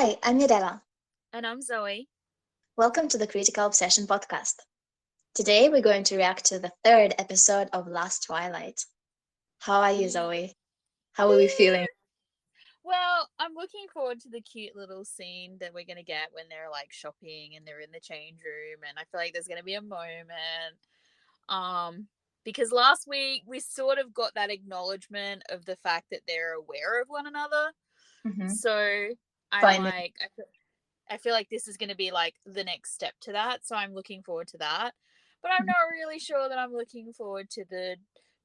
Hi, I'm Mirella. And I'm Zoe. Welcome to the Critical Obsession podcast. Today we're going to react to the third episode of Last Twilight. How are you, Ye- Zoe? How are we feeling? Well, I'm looking forward to the cute little scene that we're going to get when they're like shopping and they're in the change room. And I feel like there's going to be a moment. Um, because last week we sort of got that acknowledgement of the fact that they're aware of one another. Hmm. So I'm Finally. like, I feel like this is going to be like the next step to that. So I'm looking forward to that. But I'm not really sure that I'm looking forward to the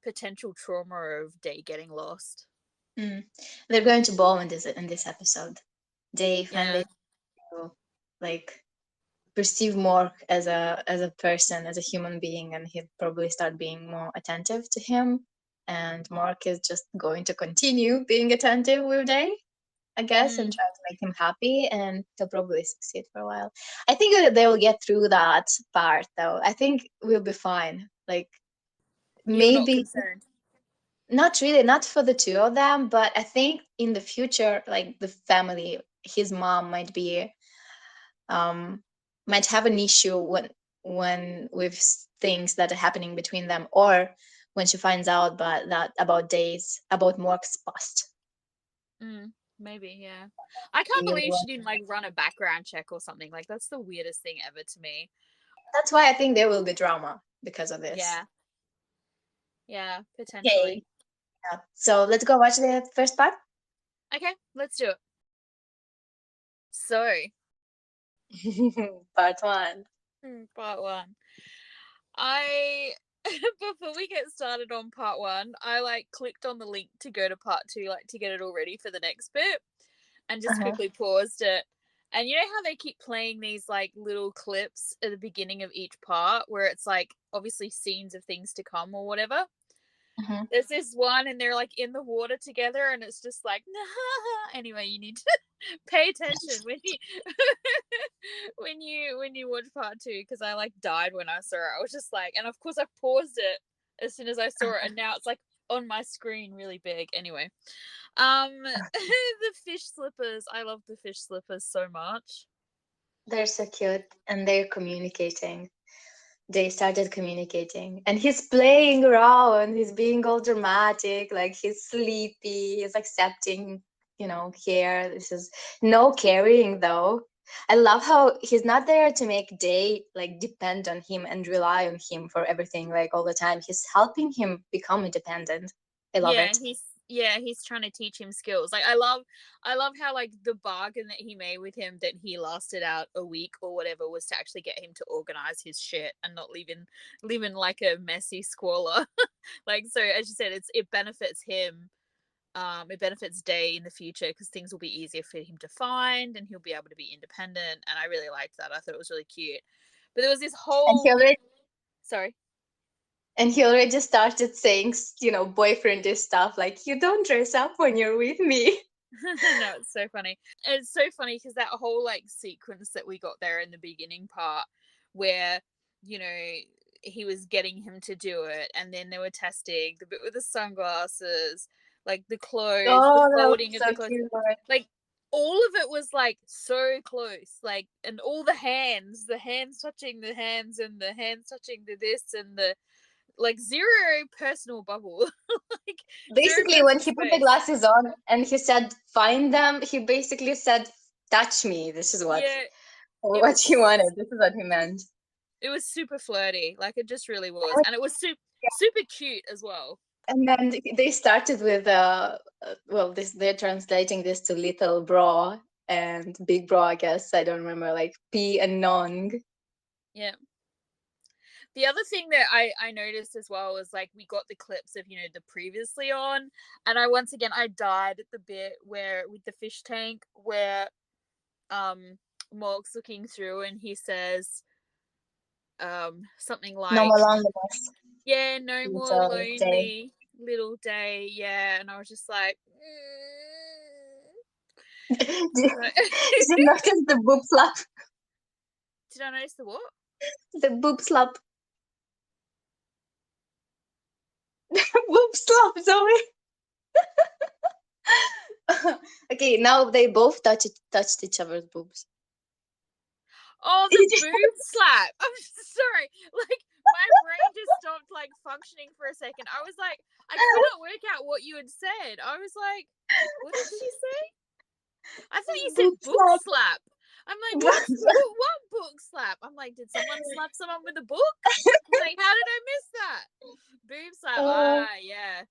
potential trauma of Day getting lost. Mm. They're going to ball in this episode. They Yeah. finally like perceive Mork as a person, as a human being, and he'll probably start being more attentive to him. And Mark is just going to continue being attentive with Day, I guess, and Mm. try to make him happy, and he'll probably succeed for a while. I think that they will get through that part, though. I think we'll be fine. Like, You're not maybe concerned. not really, not for the two of them, but I think in the future, like the family, his mom um, might have an issue when with things that are happening between them, or when she finds out about days about Mork's past. Maybe, yeah. I can't believe she didn't like run a background check or something. Like that's the weirdest thing ever to me. That's why I think there will be drama because of this. Yeah. Yeah, Okay, potentially. yeah. So let's go watch the first part. Okay, let's do it. So, Part one. part one. I before we get started on part one, I like clicked on the link to go to part two, like to get it all ready for the next bit, and just Uh-huh. quickly paused it. And you know how they keep playing these like little clips at the beginning of each part where it's like obviously scenes of things to come or whatever? Uh-huh. There's this one and they're like in the water together and it's just like nah. Anyway, you need to pay attention when you when you watch part two because I like died when I saw it. I was just like, and of course I paused it as soon as I saw it and now it's like on my screen really big. Anyway, the fish slippers. I love the fish slippers so much. They're so cute, and they're communicating. They started communicating, and he's playing around. He's being all dramatic, like he's sleepy. He's accepting, care. This is no carrying though. I love how he's not there to make Day like depend on him and rely on him for everything like all the time. He's helping him become independent. I love Yeah, it. he's trying to teach him skills. Like I love how like the bargain that he made with him that he lasted out a week or whatever was to actually get him to organize his shit and not live in like a messy squalor. Like so as you said, it benefits him. It benefits Day in the future because things will be easier for him to find and he'll be able to be independent. And I really liked that. I thought it was really cute. But there was this And he whole already sorry. and he already started saying, boyfriendish stuff like, "You don't dress up when you're with me." No, it's so funny. It's so funny because that whole like sequence that we got there in the beginning part where, you know, he was getting him to do it and then they were testing the bit with the sunglasses, like the clothes, the Oh, that was folding of so the clothes. cute. Like all of it was like so close. Like and all the hands touching the hands and the hands touching the this and the like zero personal bubble. Like zero Basically, when personal he put the space. glasses on and he said, "Find them," he basically said, "Touch me." This is what Yeah, it what he was wanted. This is what he meant. it was super flirty, like it just really was, and it was super cute as well. And then they started with well, this they're translating this to little bra and big bra. I guess I don't remember, like P and Nong. Yeah. The other thing that I noticed as well was like we got the clips of the previously on, and I once again I died at the bit where with the fish tank where um Morg's looking through and he says something No like more loneliness. yeah, no more Little day. lonely little Day, yeah, and I was just like did, Right. did you notice the boob slap? Did I notice the what? The boob slap. Boob slap, Zoe. Okay, now they both touched each other's boobs. Oh, the boob slap. I'm sorry. Like, my brain just stopped, like, functioning for a second. I was like, I couldn't work out what you had said. I was like, what did she say? I thought you Boob said book slap. slap. I'm like, Boob slap. what book slap? I'm like, did someone slap someone with a book? I'm like, how did I miss that? Boob slap. Uh, Ah, yeah.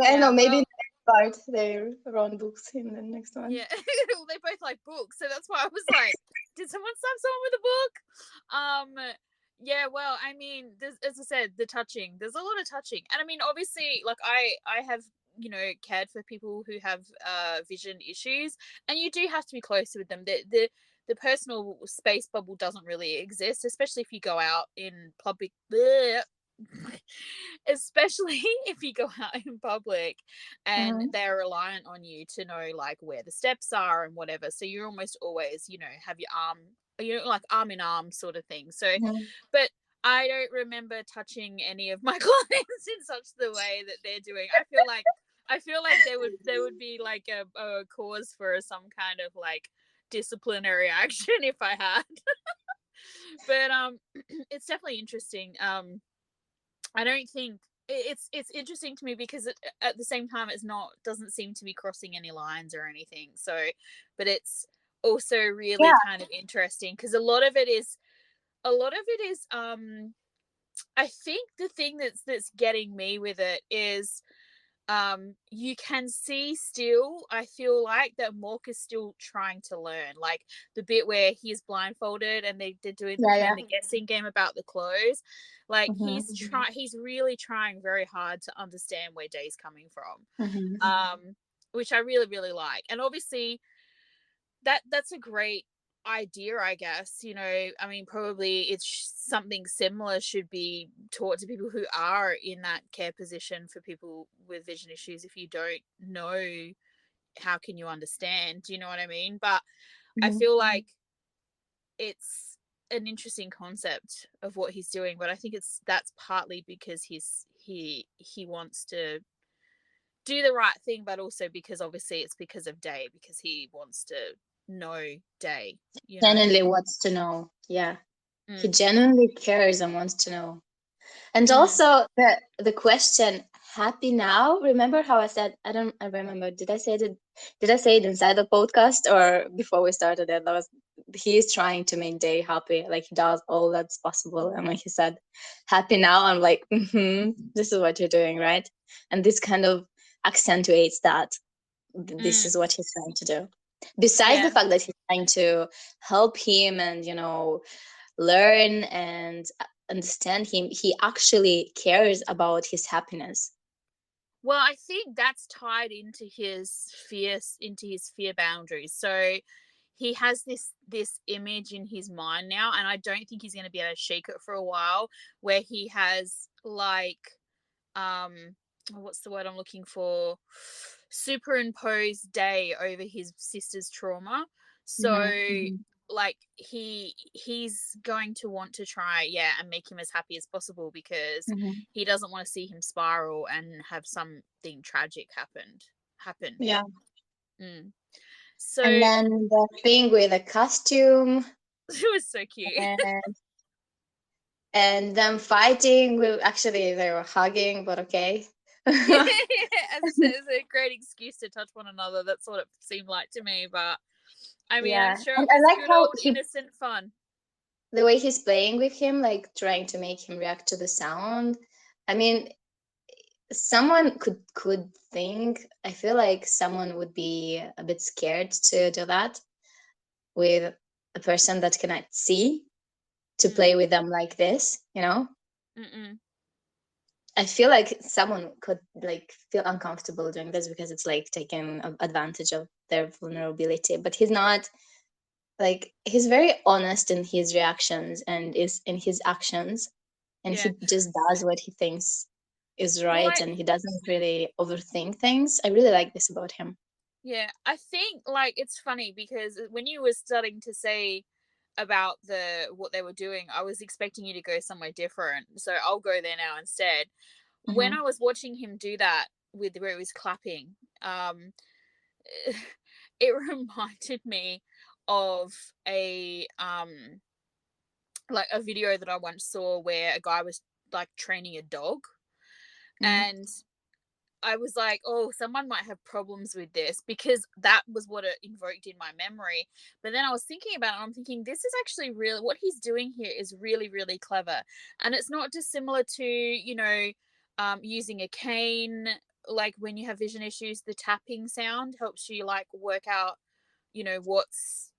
I know, Yeah, maybe in well, the next part they're around books in the next one. yeah. Well, they both like books, so that's why I was like, did someone slap someone with a book? Yeah, well, I mean, there's, as I said, the touching. There's a lot of touching, and I mean, obviously, like I have, cared for people who have vision issues, and you do have to be close with them. The personal space bubble doesn't really exist, especially if you go out in public. Bleh, especially if you go out in public and Mm-hmm. they're reliant on you to know like where the steps are and whatever, so you're almost always have your arm, like arm in arm sort of thing. So but I don't remember touching any of my clients in such the way that they're doing. I feel like there would be like a cause for some kind of like disciplinary action if I had. But it's definitely interesting. I don't think it's interesting to me because at the same time it's not doesn't seem to be crossing any lines or anything. So, but it's also really Yeah, kind of interesting because a lot of it is I think the thing that's getting me with it is you can see still, I feel like that Mork is still trying to learn, like the bit where he's blindfolded and they're doing yeah, playing yeah. the guessing game about the clothes. Like Mm-hmm. he's really trying very hard to understand where Day's coming from. Mm-hmm. Which I really really like, and obviously that's a great idea, I guess. I mean, probably it's something similar should be taught to people who are in that care position for people with vision issues. If you don't know, how can you understand? Do you know what I mean? But I Mm-hmm. feel like it's an interesting concept of what he's doing, but I think that's partly because he wants to do the right thing, but also because obviously it's because of Day, because he wants to know Day, you know? Genuinely wants to know. Yeah, he Mm, genuinely cares and wants to know. And mm, also the question, happy now? Remember how I said, I remember. Did I say it inside the podcast or before we started it? That was, he's trying to make Day happy. Like he does all that's possible. And when he said happy now, I'm like, this is what you're doing, right? And this kind of accentuates that this is mm. what he's trying to do. Besides the Yeah. fact that he's trying to help him and learn and understand him, he actually cares about his happiness. Well, I think that's tied into his fear boundaries. So he has this image in his mind now, and I don't think he's going to be able to shake it for a while. Where he has like what's the word I'm looking for? Superimposed Day over his sister's trauma. So Hmm. Hmm. like he's going to want to try, yeah, and make him as happy as possible because Hmm. he doesn't want to see him spiral and have something tragic happen. Yeah. Mm. And So then the thing with the costume it was so cute. and them fighting. Well, actually, they were hugging, but okay. Yeah, as I said, it's a great excuse to touch one another. That's what it seemed like to me. But I mean, I'm Yeah, sure and it I was like good how old innocent fun. the way he's playing with him, like trying to make him react to the sound. I mean, someone could think. I feel like someone would be a bit scared to do that with a person that cannot see, to Mm, play with them like this. mm-mm. I feel like someone could like feel uncomfortable doing this because it's like taking advantage of their vulnerability, but he's not. Like he's very honest in his reactions and is in his actions, and Yeah. he just does what he thinks is Well, right, and he doesn't really overthink things. I really like this about him. I think like it's funny because when you were starting to say about what they were doing, I was expecting you to go somewhere different. So I'll go there now instead. When Hmm. I was watching him do that with where he was clapping, um, it reminded me of like a video that I once saw where a guy was like training a dog, Mm-hmm. and I was like, oh, someone might have problems with this, because that was what it invoked in my memory. But then I was thinking about it, and I'm thinking, this is actually really what he's doing here is really, really clever. And it's not dissimilar to, using a cane. Like when you have vision issues, the tapping sound helps you like work out, what's,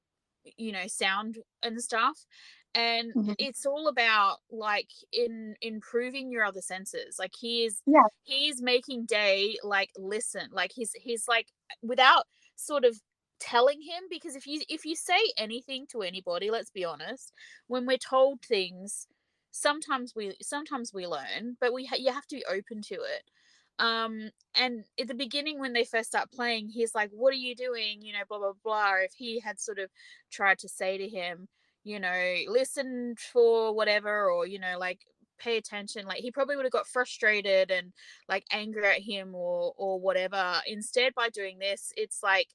sound and stuff. And Mm-hmm. it's all about like in improving your other senses. Like Yeah. he's making Day like listen, like he's like, without sort of telling him, because if you say anything to anybody, let's be honest, when we're told things, sometimes we learn, but you have to be open to it. And at the beginning, when they first start playing, he's like, what are you doing, blah blah blah. If he had sort of tried to say to him, listen for whatever, or like pay attention, like he probably would have got frustrated and like angry at him, or whatever. Instead, by doing this, it's like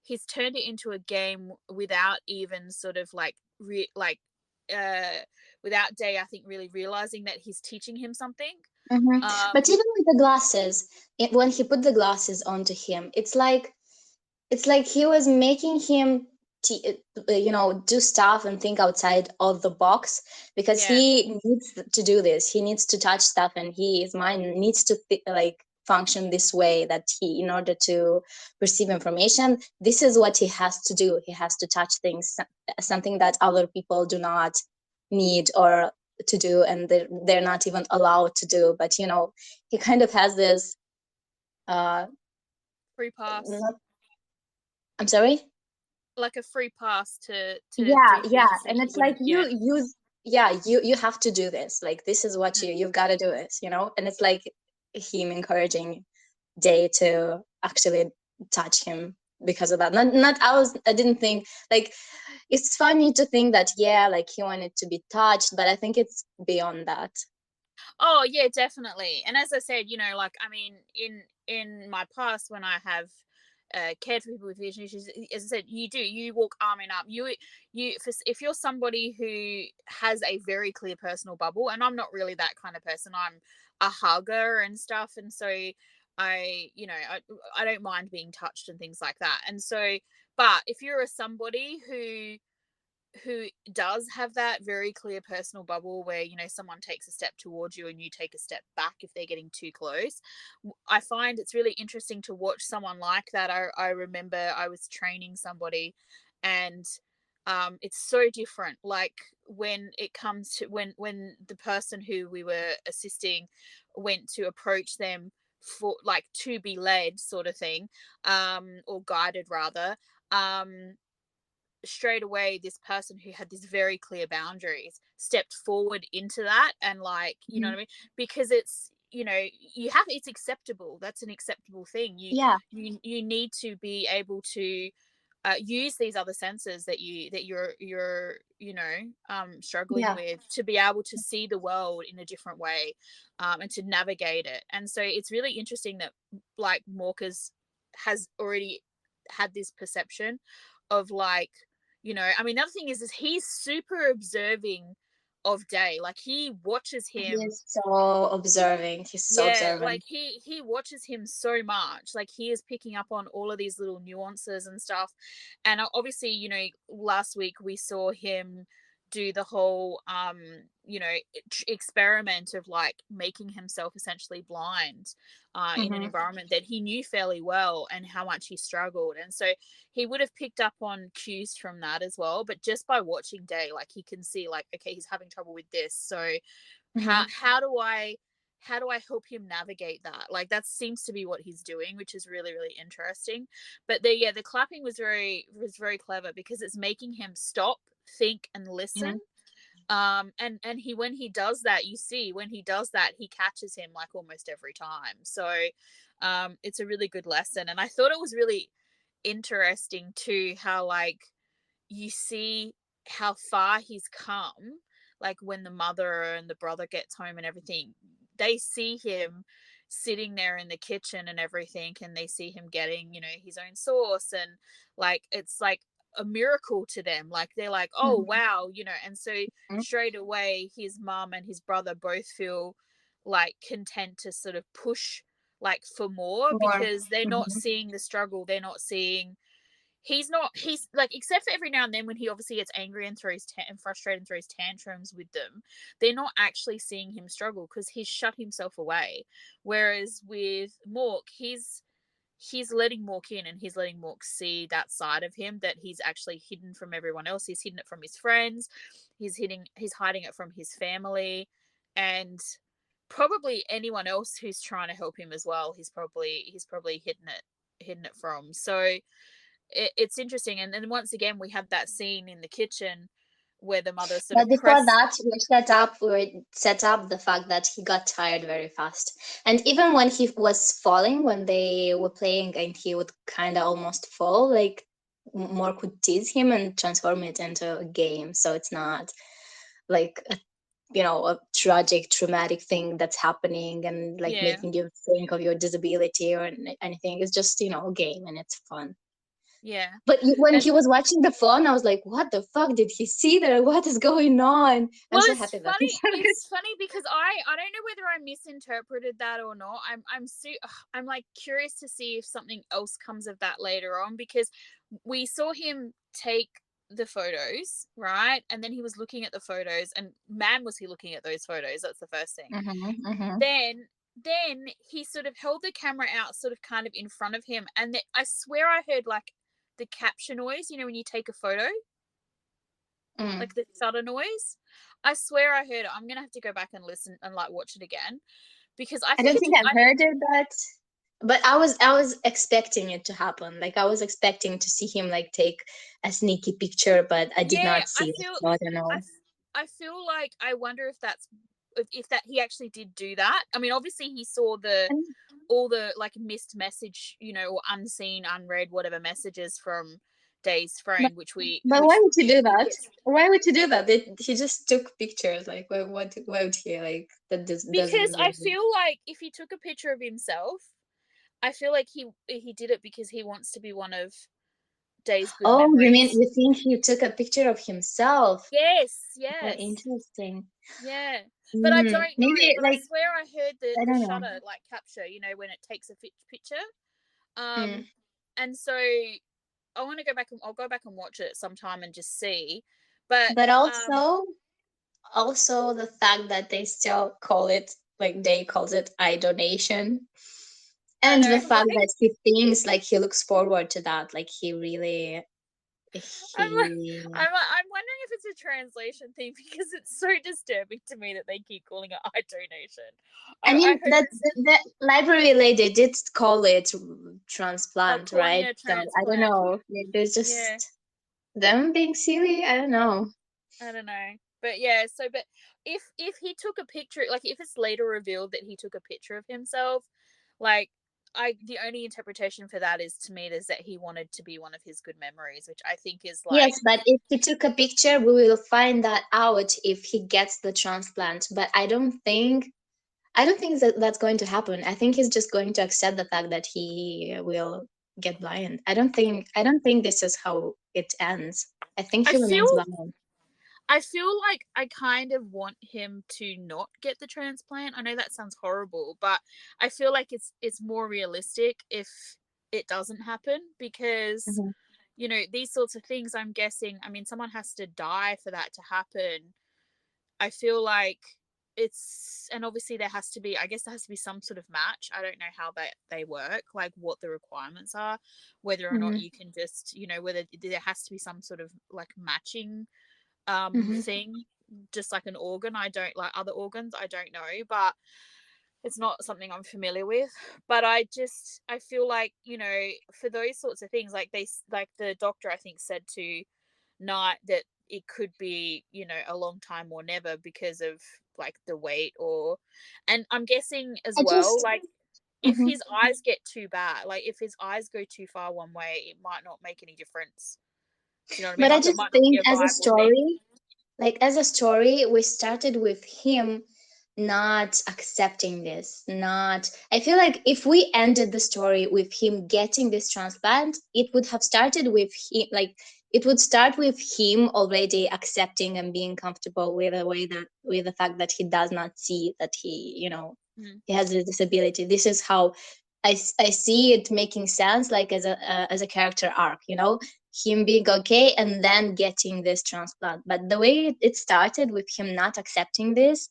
he's turned it into a game without even sort of like uh without Day, I think, really realizing that he's teaching him something. Mm-hmm. But um even with the glasses, when he put the glasses onto him, it's like he was making him do stuff and think outside of the box, because yeah, he needs to do this. He needs to touch stuff, and his mind needs to like function this way, that he, in order to perceive information, this is what he has to do. He has to touch things, something that other people do not need or to do, and they're not even allowed to do. But he kind of has this uh free pass. not, I'm sorry. Like a free pass to Yeah, do yeah, things that and he it's like wouldn't. Yeah. you have to do this. Like, this is what Mm. you've got to do it. And it's like him encouraging Day to actually touch him because of that. Not I didn't think, like, it's funny to think that, yeah, like he wanted to be touched, but I think it's beyond that. Oh yeah, definitely. And as I said, like, I mean, in my past, when I have cared for people with vision issues, as I said, you walk arm in arm. If you're somebody who has a very clear personal bubble, and I'm not really that kind of person. I'm a hugger and stuff, and so I don't mind being touched and things like that. And so, but if you're somebody who does have that very clear personal bubble where someone takes a step towards you and you take a step back if they're getting too close, I find it's really interesting to watch someone like that. I remember I was training somebody, and it's so different, like when it comes to when the person who we were assisting went to approach them for like to be led sort of thing, or guided rather. Straight away, this person who had these very clear boundaries stepped forward into that, and like, you know Mhm. what I mean, because it's acceptable. That's an acceptable thing. you Yeah, you you need to be able to use these other senses that you're struggling yeah. with, to be able to see the world in a different way, and to navigate it. And so it's really interesting that like Morcas has already had this perception of like, I mean, the other thing is he's super observing of Day. Like he watches He him. is so observing. He's so Yeah, like observant. he watches him so much. Like he is picking up on all of these little nuances and stuff. And obviously, last week we saw him do the whole experiment of like making himself essentially blind in an Hmm. environment that he knew fairly well, and how much he struggled. And so he would have picked up on cues from that as well, but just by watching Day, like he can see like, okay, he's having trouble with this. So how Hmm. how do I how do I help him navigate that? Like that seems to be what he's doing, which is really, really interesting. But the clapping was very clever, because it's making him stop, think, and listen. Hmm. And he when he does that, you see when he does that, he catches him like almost every time. So it's a really good lesson. And I thought it was really interesting too, how like you see how far he's come, like when the mother and the brother gets home and everything, they see him sitting there in the kitchen and everything, and they see him getting, his own sauce, and like it's like a miracle to them. Like they're like, oh Mhm. wow, and so straight away his mum and his brother both feel like content to sort of push like for more, More. because they're not Mhm. seeing the struggle, they're not seeing, he's like, except for every now and then when he obviously gets angry and throws and frustrated and throws tantrums with them, they're not actually seeing him struggle because he's shut himself away. Whereas with Mork, he's letting Mork in, and he's letting Mork see that side of him that he's actually hidden from everyone else. He's hidden it from his friends, he's hiding it from his family, and probably anyone else who's trying to help him as well. He's probably hidden it from. So it's interesting. And then once again, we have that scene in the kitchen where the mother sort But of before press. that, we set up the fact that he got tired very fast. And even when he was falling, when they were playing and he would kind of almost fall, like more could tease him and transform it into a game. So it's not like a tragic, traumatic thing that's happening and like Yeah, making you think of your disability or anything. It's just, a game and it's fun. yeah. But when And he was watching the phone, I was like, "What the fuck did he see there? What is going on?" I'm well, so it's happy that funny. It's funny because I don't know whether I misinterpreted that or not. I'm like curious to see if something else comes of that later on, because we saw him take the photos, right? And then he was looking at the photos, and man, was he looking at those photos. That's the first thing. hmm Then he sort of held the camera out sort of kind of in front of him, and I swear I heard like the capture noise, when you take a photo, mm. like the shutter noise. I swear I heard it. I'm gonna have to go back and listen and like watch it again, because I I think don't it think did. I've heard it, but I was expecting it to happen. Like I was expecting to see him like take a sneaky picture, but I did Yeah, not see it. So I don't I know. I feel like, I wonder if that's, if that he actually did do that. I mean, obviously he saw the And- all the like missed message, or unseen, unread, whatever messages from Day's But, phone, but why which would you do he that? gets. Why would you do that? He just took pictures. Like why would he like that? Because Doesn't I really. feel like if he took a picture of himself, I feel like he did it because he wants to be one of Day's good Oh, memories. you think he took a picture of himself? Yes, Oh, yes. interesting. Yeah. But I don't know. Maybe But I like swear I heard the I the don't know. shutter like capture, when it takes a picture. Mm. And so I'll go back and watch it sometime and just see. But But um also the fact that they still call it like they calls it eye donation, I and know, the fact like, that he thinks like he looks forward to that, like he really I'm he. I'm wondering if it's a translation thing, because it's so disturbing to me that they keep calling it eye donation. I I mean hope that it's the library lady did call it a transplant, right? cornea So I don't transplant. know. There's Yeah. just them being silly. I don't know. I don't know. But yeah, but if he took a picture, like if it's later revealed that he took a picture of himself, like, the only interpretation for that is, to me, is that he wanted to be one of his good memories, which I think is like. Yes, but if he took a picture, we will find that out if he gets the transplant. But I don't think that that's going to happen. I think he's just going to accept the fact that he will get blind. I don't think this is how it ends. I think I he feel remains blind. I feel like I kind of want him to not get the transplant. I know that sounds horrible, but I feel like it's more realistic if it doesn't happen, because Mhm. these sorts of things, I'm guessing, I mean, someone has to die for that to happen. I feel like and obviously there has to be, I guess there has to be some sort of match. I don't know how they work, like what the requirements are, whether or not Mhm. you can just, whether there has to be some sort of like matching Mhm. thing, just like an organ. I don't like other organs, I don't know, but it's not something I'm familiar with. But I feel like, for those sorts of things, like like the doctor, I think, said to Knight that it could be, a long time or never, because of like the weight, and I'm guessing as I well, just. like if Mhm. his eyes get too bad, like if his eyes go too far one way, it might not make any difference. Do you know what I mean? But I Like it just might not be think a viable thing. as a story, we started with him not accepting this. Not, I feel like if we ended the story with him getting this transplant, it would have started with him, like it would start with him already accepting and being comfortable with the way that, with the fact that he does not see that he, you know, Mm. he has a disability. This is how I see it making sense, like as a character arc, you know, him being okay and then getting this transplant. But the way it started with him not accepting this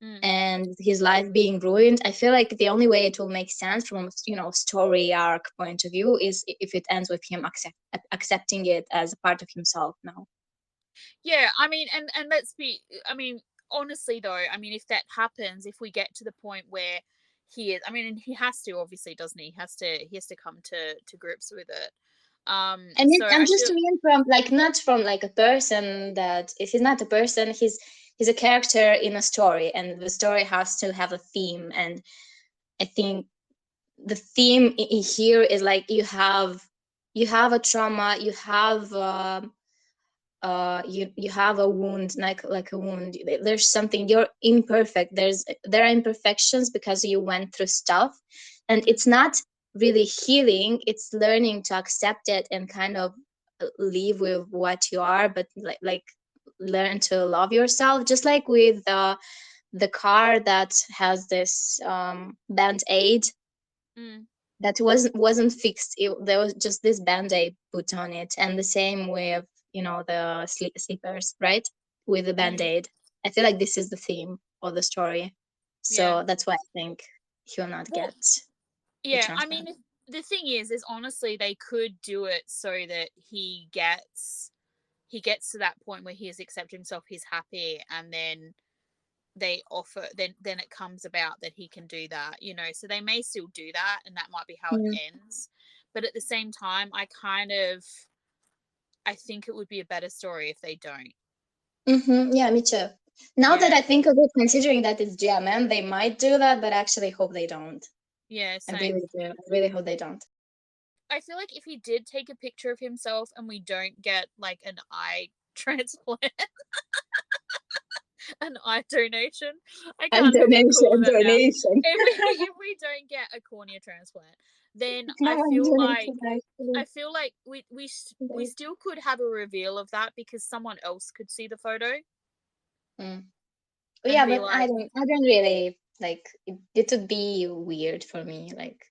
Mm. and his life being ruined, I feel like the only way it will make sense from, you know, story arc point of view is if it ends with him accepting it as a part of himself now. Yeah, I mean, and let's be, I mean, honestly though, I mean, if that happens, if we get to the point where he is, I mean, and he has to, obviously, doesn't he? He has to come to grips with it. I mean, So I'm I just feel, mean from like, not from like a person, that if he's not a person, he's a character in a story, and the story has to have a theme. And I think the theme here is like, you have a trauma, you have you have a wound, like a wound. There's something, you're imperfect, there are imperfections because you went through stuff, and mm, it's not really healing, it's learning to accept it and kind of live with what you are, but like learn to love yourself, just like with the car that has this band aid mm, that wasn't fixed. There was just this band-aid put on it, and the same with, you know, the slippers, right, with the mm, band-aid. I feel like this is the theme of the story, yeah. so that's why I think he will not Well, get the yeah. I mean, transplant. the thing is honestly, they could do it so that he gets to that point where he has accepted himself, he's happy, and then they offer, then it comes about that he can do that, so they may still do that, and that might be how it Mm. ends. But at the same time, I think it would be a better story if they don't. Yeah, me too. Now that Yeah, I think of it, considering that it's GMM, they might do that, but I actually hope they don't. yeah, I same. really do. I really hope they don't. I feel like if he did take a picture of himself and we don't get like an eye transplant, an eye donation. I And can't even call donation, them out. donation. If we don't get a cornea transplant, then No, donation I actually. feel like we still could have a reveal of that because someone else could see the photo Mm. and Yeah, be but like, I don't really like it. It would be weird for me. Like,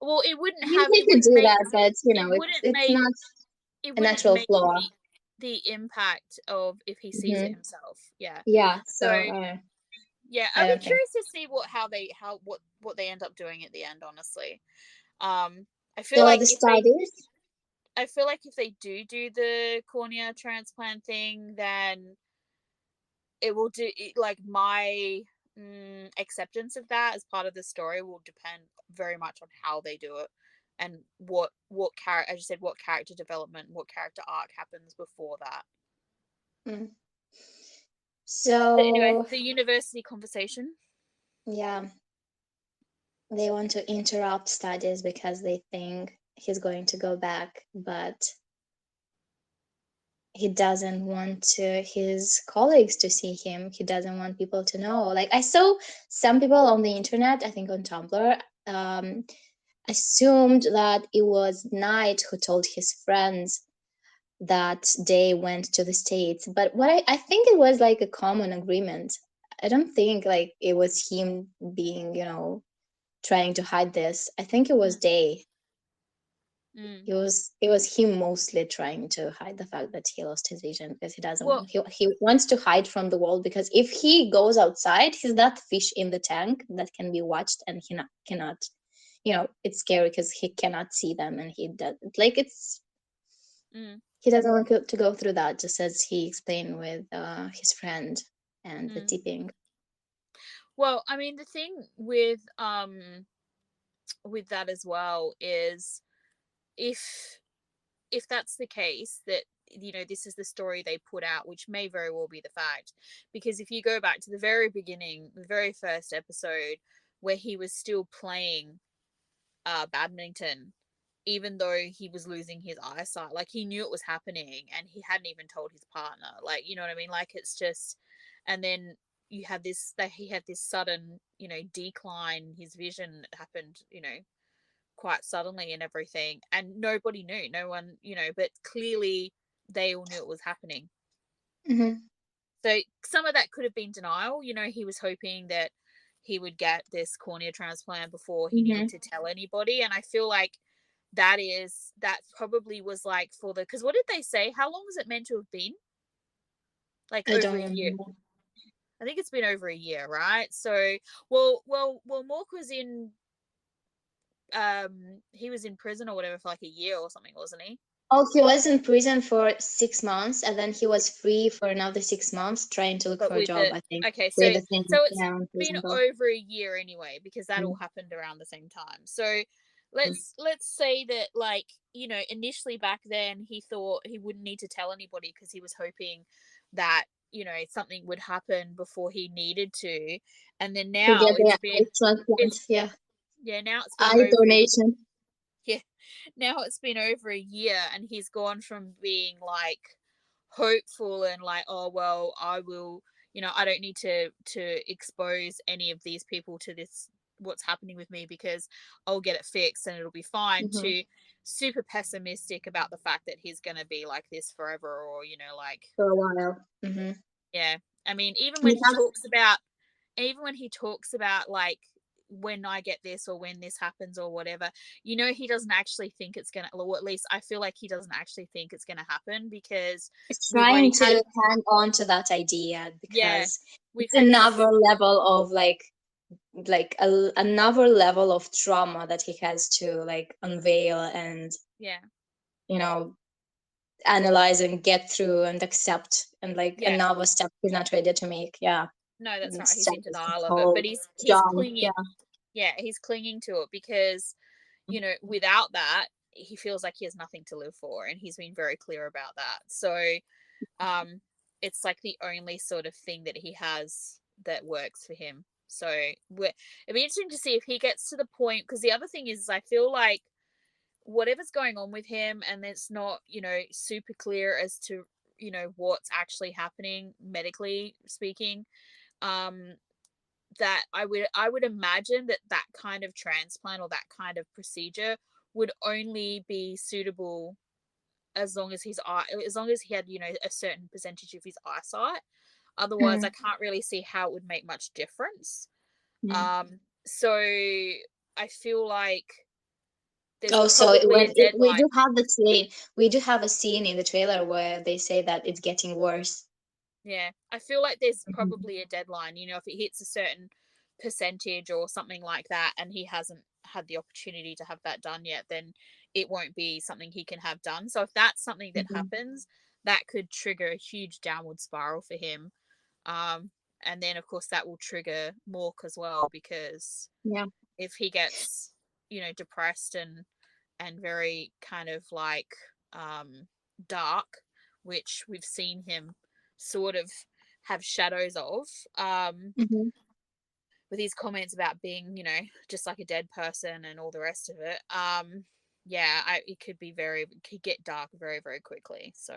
well, I mean, he it could wouldn't do make that, but you it know, wouldn't it's make not it a wouldn't natural make flaw. the impact of if he sees it Hmm. himself. Yeah. Yeah, so So yeah, I I'll be don't think. curious to see what they end up doing at the end, honestly. Um, I feel So like the if they, studies. I feel like if they do the cornea transplant thing, then it will do it, like my acceptance of that as part of the story will depend very much on how they do it and what character, as you said, what character development, what character arc happens before that. Mm. But anyway, So the university conversation. yeah, they want to interrupt studies because they think he's going to go back, but he doesn't want his colleagues to see him. He doesn't want people to know. Like, I saw some people on the internet, I think on Tumblr, um, assumed that it was Knight who told his friends that they went to the States. But what I think it was like a common agreement. I don't think like it was him being, you know, trying to hide this. I think it was Mm, they. mm. It was him mostly trying to hide the fact that he lost his vision, because he Well, doesn't he wants to hide from the world, because if he goes outside, he's that fish in the tank that can be watched, and he cannot, you know, it's scary because he cannot see them, and he does like it's mm, he doesn't want to go through that, just as he explained with his friend and the mm. tipping. Well, I mean, the thing with that as well is if that's the case, that this is the story they put out, which may very well be the fact, because if you go back to the very beginning, the very first episode, where he was still playing badminton, even though he was losing his eyesight, like he knew it was happening and he hadn't even told his partner, like, you know what I mean, like it's just, and then you had this, that he had this sudden, you know, decline, his vision happened, you know, quite suddenly and everything, and nobody knew, no one, you know, but clearly they all knew it was happening. Mm-hmm. So some of that could have been denial, you know, he was hoping that he would get this cornea transplant before he needed Mm-hmm. to tell anybody, and I feel like that probably was like for the, because what did they say, how long was it meant to have been, like I over don't a year? remember. I think it's been over a year, right? So well Mork was in, he was in prison or whatever for like a year or something, wasn't he? Oh, he was in prison for 6 months, and then he was free for another 6 months, trying to look But for a with job, the, I think, okay, with so the thing, so it's yeah, in been prison though. over a year anyway, because that all Mm-hmm. happened around the same time. So let's say that, like, you know, initially back then he thought he wouldn't need to tell anybody because he was hoping that, you know, something would happen before he needed to, and then To now get the it's eye been, transplant, it's, yeah, yeah, now it's been eye over a, donation. yeah, now it's been over a year, and he's gone from being like hopeful and like, oh well, I will, you know, I don't need to expose any of these people to this, what's happening with me, because I'll get it fixed and it'll be fine, Mm-hmm. to super pessimistic about the fact that he's going to be like this forever, or, you know, like, For a while. Mm-hmm. yeah, I mean, We have. even when he talks about like, when I get this or when this happens or whatever, you know, he doesn't actually think it's gonna, or at least I feel like he doesn't actually think it's gonna happen, because we've Trying already to had, hang on to that idea yeah, because we've it's had another couples, level of another level of trauma that he has to like unveil and yeah, you know analyze and get through and accept, and like yeah, another step he's not ready to make. Yeah, no, that's and right, he's step in is denial of it, whole but he's jump. clinging, Yeah. yeah, he's clinging to it because, you know, without that he feels like he has nothing to live for, and he's been very clear about that. So um it's like the only sort of thing that he has that works for him. So it'd be interesting to see if he gets to the point, because the other thing is I feel like whatever's going on with him, and it's not, you know, super clear as to, you know, what's actually happening medically speaking, um that I would imagine that that kind of transplant or that kind of procedure would only be suitable as long as as long as he had, you know, a certain percentage of his eyesight. Otherwise I Mm, can't really see how it would make much difference. mm. So I feel like there's Oh, so probably a we do deadline. have the scene. We do have a scene in the trailer where they say that it's getting worse. Yeah, I feel like there's Mhm. probably a deadline, you know, if it hits a certain percentage or something like that, and he hasn't had the opportunity to have that done yet, then it won't be something he can have done. So if that's something that Mhm. happens, that could trigger a huge downward spiral for him. Um, and then of course that will trigger Mork as well, because Yeah. if he gets, you know, depressed and very kind of like dark, which we've seen him sort of have shadows of, Hmm. with his comments about being, you know, just like a dead person and all the rest of it. Yeah, it could be very, it could get dark very, very quickly. So,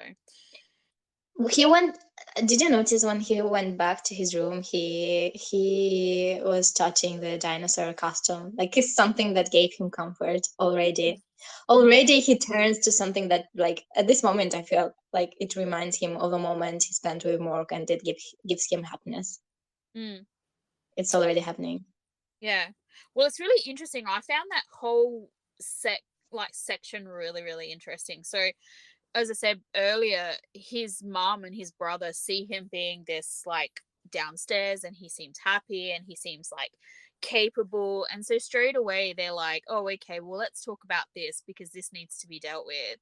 He went. Did you notice when he went back to his room, he was touching the dinosaur costume. Like it's something that gave him comfort already. mm, Already he turns to something that, like at this moment, I feel like it reminds him of a moment he spent with Morg, and it gives him happiness. mm, It's already happening. yeah. Well, it's really interesting. I found that whole section really, really interesting. So, as I said earlier, his mom and his brother see him being this like downstairs, and he seems happy and he seems like capable. And so straight away they're like, oh, okay, well, let's talk about this because this needs to be dealt with.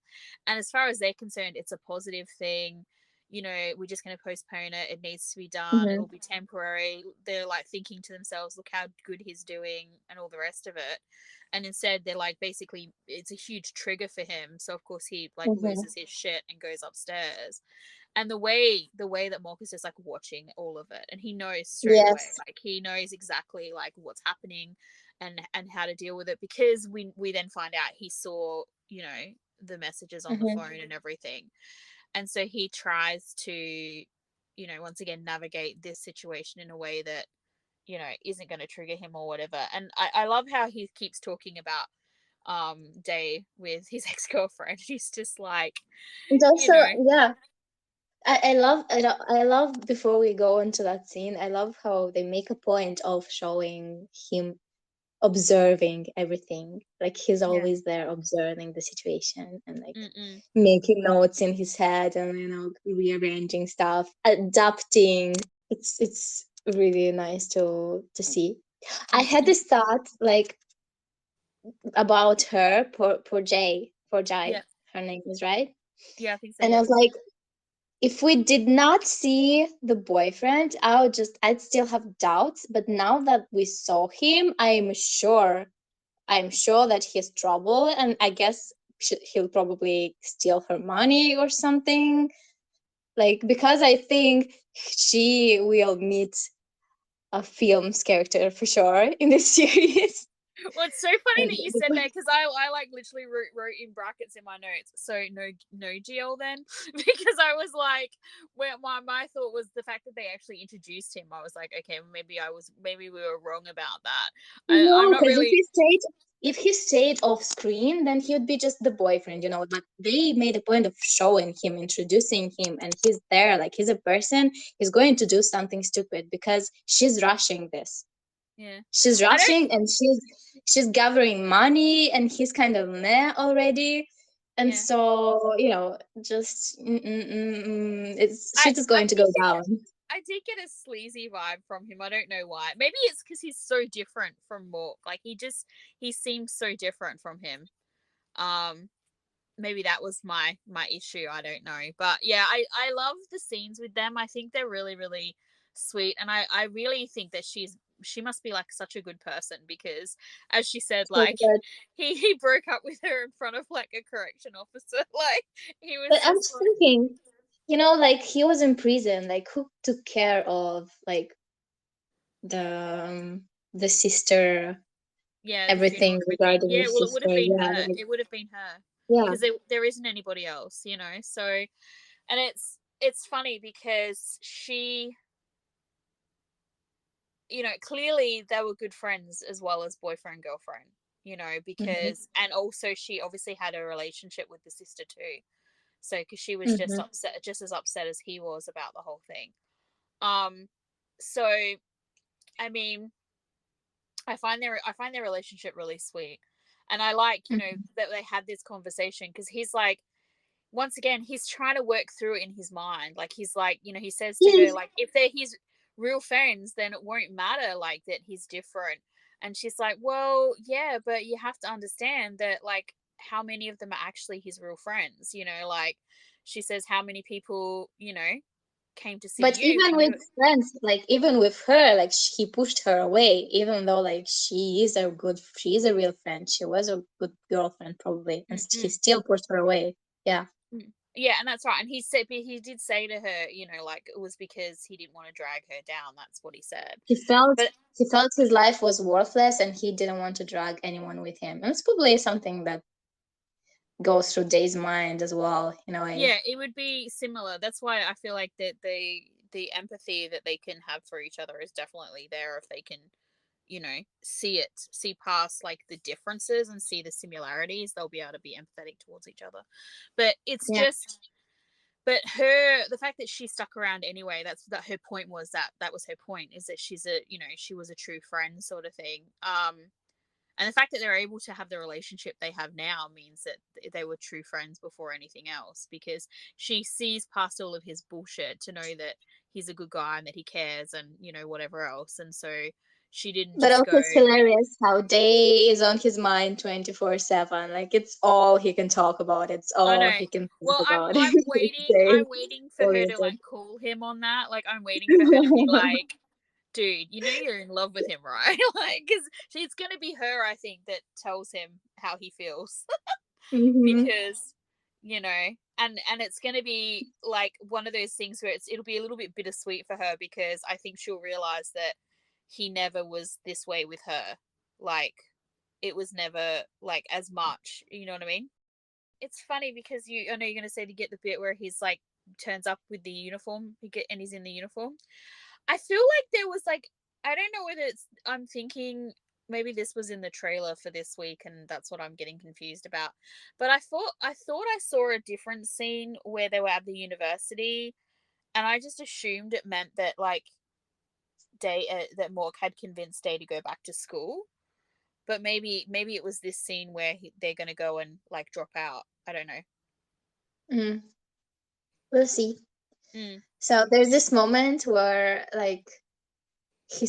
And as far as they're concerned, it's a positive thing. You know, we're just going to postpone it. It needs to be done. Hmm. It'll be temporary. They're like thinking to themselves, look how good he's doing and all the rest of it. And instead they're like, basically it's a huge trigger for him, so of course he like Hmm. loses his shit and goes upstairs. And the way that Marcus is like watching all of it, and he knows straight away, Yes. like he knows exactly like what's happening and how to deal with it, because we then find out he saw, you know, the messages on the Hmm. phone and everything. And so he tries to once again navigate this situation in a way that isn't going to trigger him or whatever. And I love how he keeps talking about Day with his ex-girlfriend. He's just like, And you also, know yeah, I love, before we go into that scene, I love how they make a point of showing him observing everything. Like he's yeah. always there observing the situation and like Mm-mm. making notes in his head and rearranging stuff, adapting. It's really nice to see. I had Mm-mm. this thought like about her, for Jai, Yeah. her name is right. Yeah, I think so, And I yeah. was like, if we did not see the boyfriend, I'd still have doubts. But now that we saw him, I'm sure that he's trouble, and I guess he'll probably steal her money or something. Like, because I think she will meet a film's character for sure in this series. Well, it's so funny And that you said that, because I like literally wrote in brackets in my notes. So no GL then, because I was like, where my thought was the fact that they actually introduced him. I was like, okay, maybe we were wrong about that. I'm no, not because really. if he stayed off screen, then he would be just the boyfriend, you know. But they made a point of showing him, introducing him, and he's there, like he's a person. He's going to do something stupid because she's rushing this. Yeah, She's I don't. rushing, and she's gathering money, and he's kind of meh already. And Yeah, so, just it's I she's just I going to go did get down. I did get a sleazy vibe from him. I don't know why. Maybe it's because he's so different from Mork. Like he seems so different from him. Um, Maybe that was my issue. I don't know, but yeah, I love the scenes with them. I think they're really really sweet, and I really think that she must be like such a good person, because as she said, So like good. he broke up with her in front of like a correction officer. Like he But was I'm just just like, thinking, like he was in prison, like who took care of like the sister, yeah, the funeral everything and everything. regarding Yeah, the well, it would sister. have been Yeah, her. like, It would have been her, yeah. because there isn't anybody else, So, and it's funny because she, clearly they were good friends as well as boyfriend girlfriend, Hmm. because, and also she obviously had a relationship with the sister too. So because she was just Hmm. upset, just as upset as he was about the whole thing. Um, so I mean, I find their relationship really sweet, and I like Hmm. that they had this conversation, because he's like, once again, he's trying to work through it in his mind. Like he's like, he says to her, Yes, like, if they're his real friends, then it won't matter, like, that he's different. And she's like, well, yeah, but you have to understand that, like, how many of them are actually his real friends? Like, she says, how many people, came to see but you even when with you. friends, like even with her, like he pushed her away, even though like she is a real friend. She was a good girlfriend probably, and he Mm-mm. still pushed her away. Yeah. Yeah, and that's right. And he did say to her, like, it was because he didn't want to drag her down. That's what he said. He felt But he felt his life was worthless, and he didn't want to drag anyone with him. And it's probably something that goes through Day's mind as well, in a way. yeah, it would be similar. That's why I feel like that the empathy that they can have for each other is definitely there, if they can, see past like the differences and see the similarities. They'll be able to be empathetic towards each other. But it's Yeah. just, the fact that she stuck around anyway, that's that her point was, that was her point, is that she was a true friend, sort of thing. And the fact that they're able to have the relationship they have now means that they were true friends before anything else, because she sees past all of his bullshit to know that he's a good guy and that he cares, and whatever else. And so she didn't But just also go, it's hilarious how Day is on his mind 24/7. Like it's all he can talk about. It's oh all no. he can think Well, I'm about. I'm It's waiting. Day I'm waiting for her to oriented. like call him on that. Like, I'm waiting for her to be like, dude, you're in love with him, right? Like, because it's gonna be her, I think, that tells him how he feels. Hmm. Because and it's going to be like one of those things where it'll be a little bit bittersweet for her, because I think she'll realize that he never was this way with her. Like, it was never like as much, you know what I mean? It's funny because I know you're going to say to get the bit where he's like turns up with the uniform. And he's in the uniform. I feel like there was like, I don't know whether it's, I'm thinking maybe this was in the trailer for this week and that's what I'm getting confused about. But I thought I saw a different scene where they were at the university, and I just assumed it meant that like Day that Mork had convinced Day to go back to school. But maybe it was this scene where they're gonna go and like drop out. I don't know. Mm, we'll see. Mm. So there's this moment where like Jay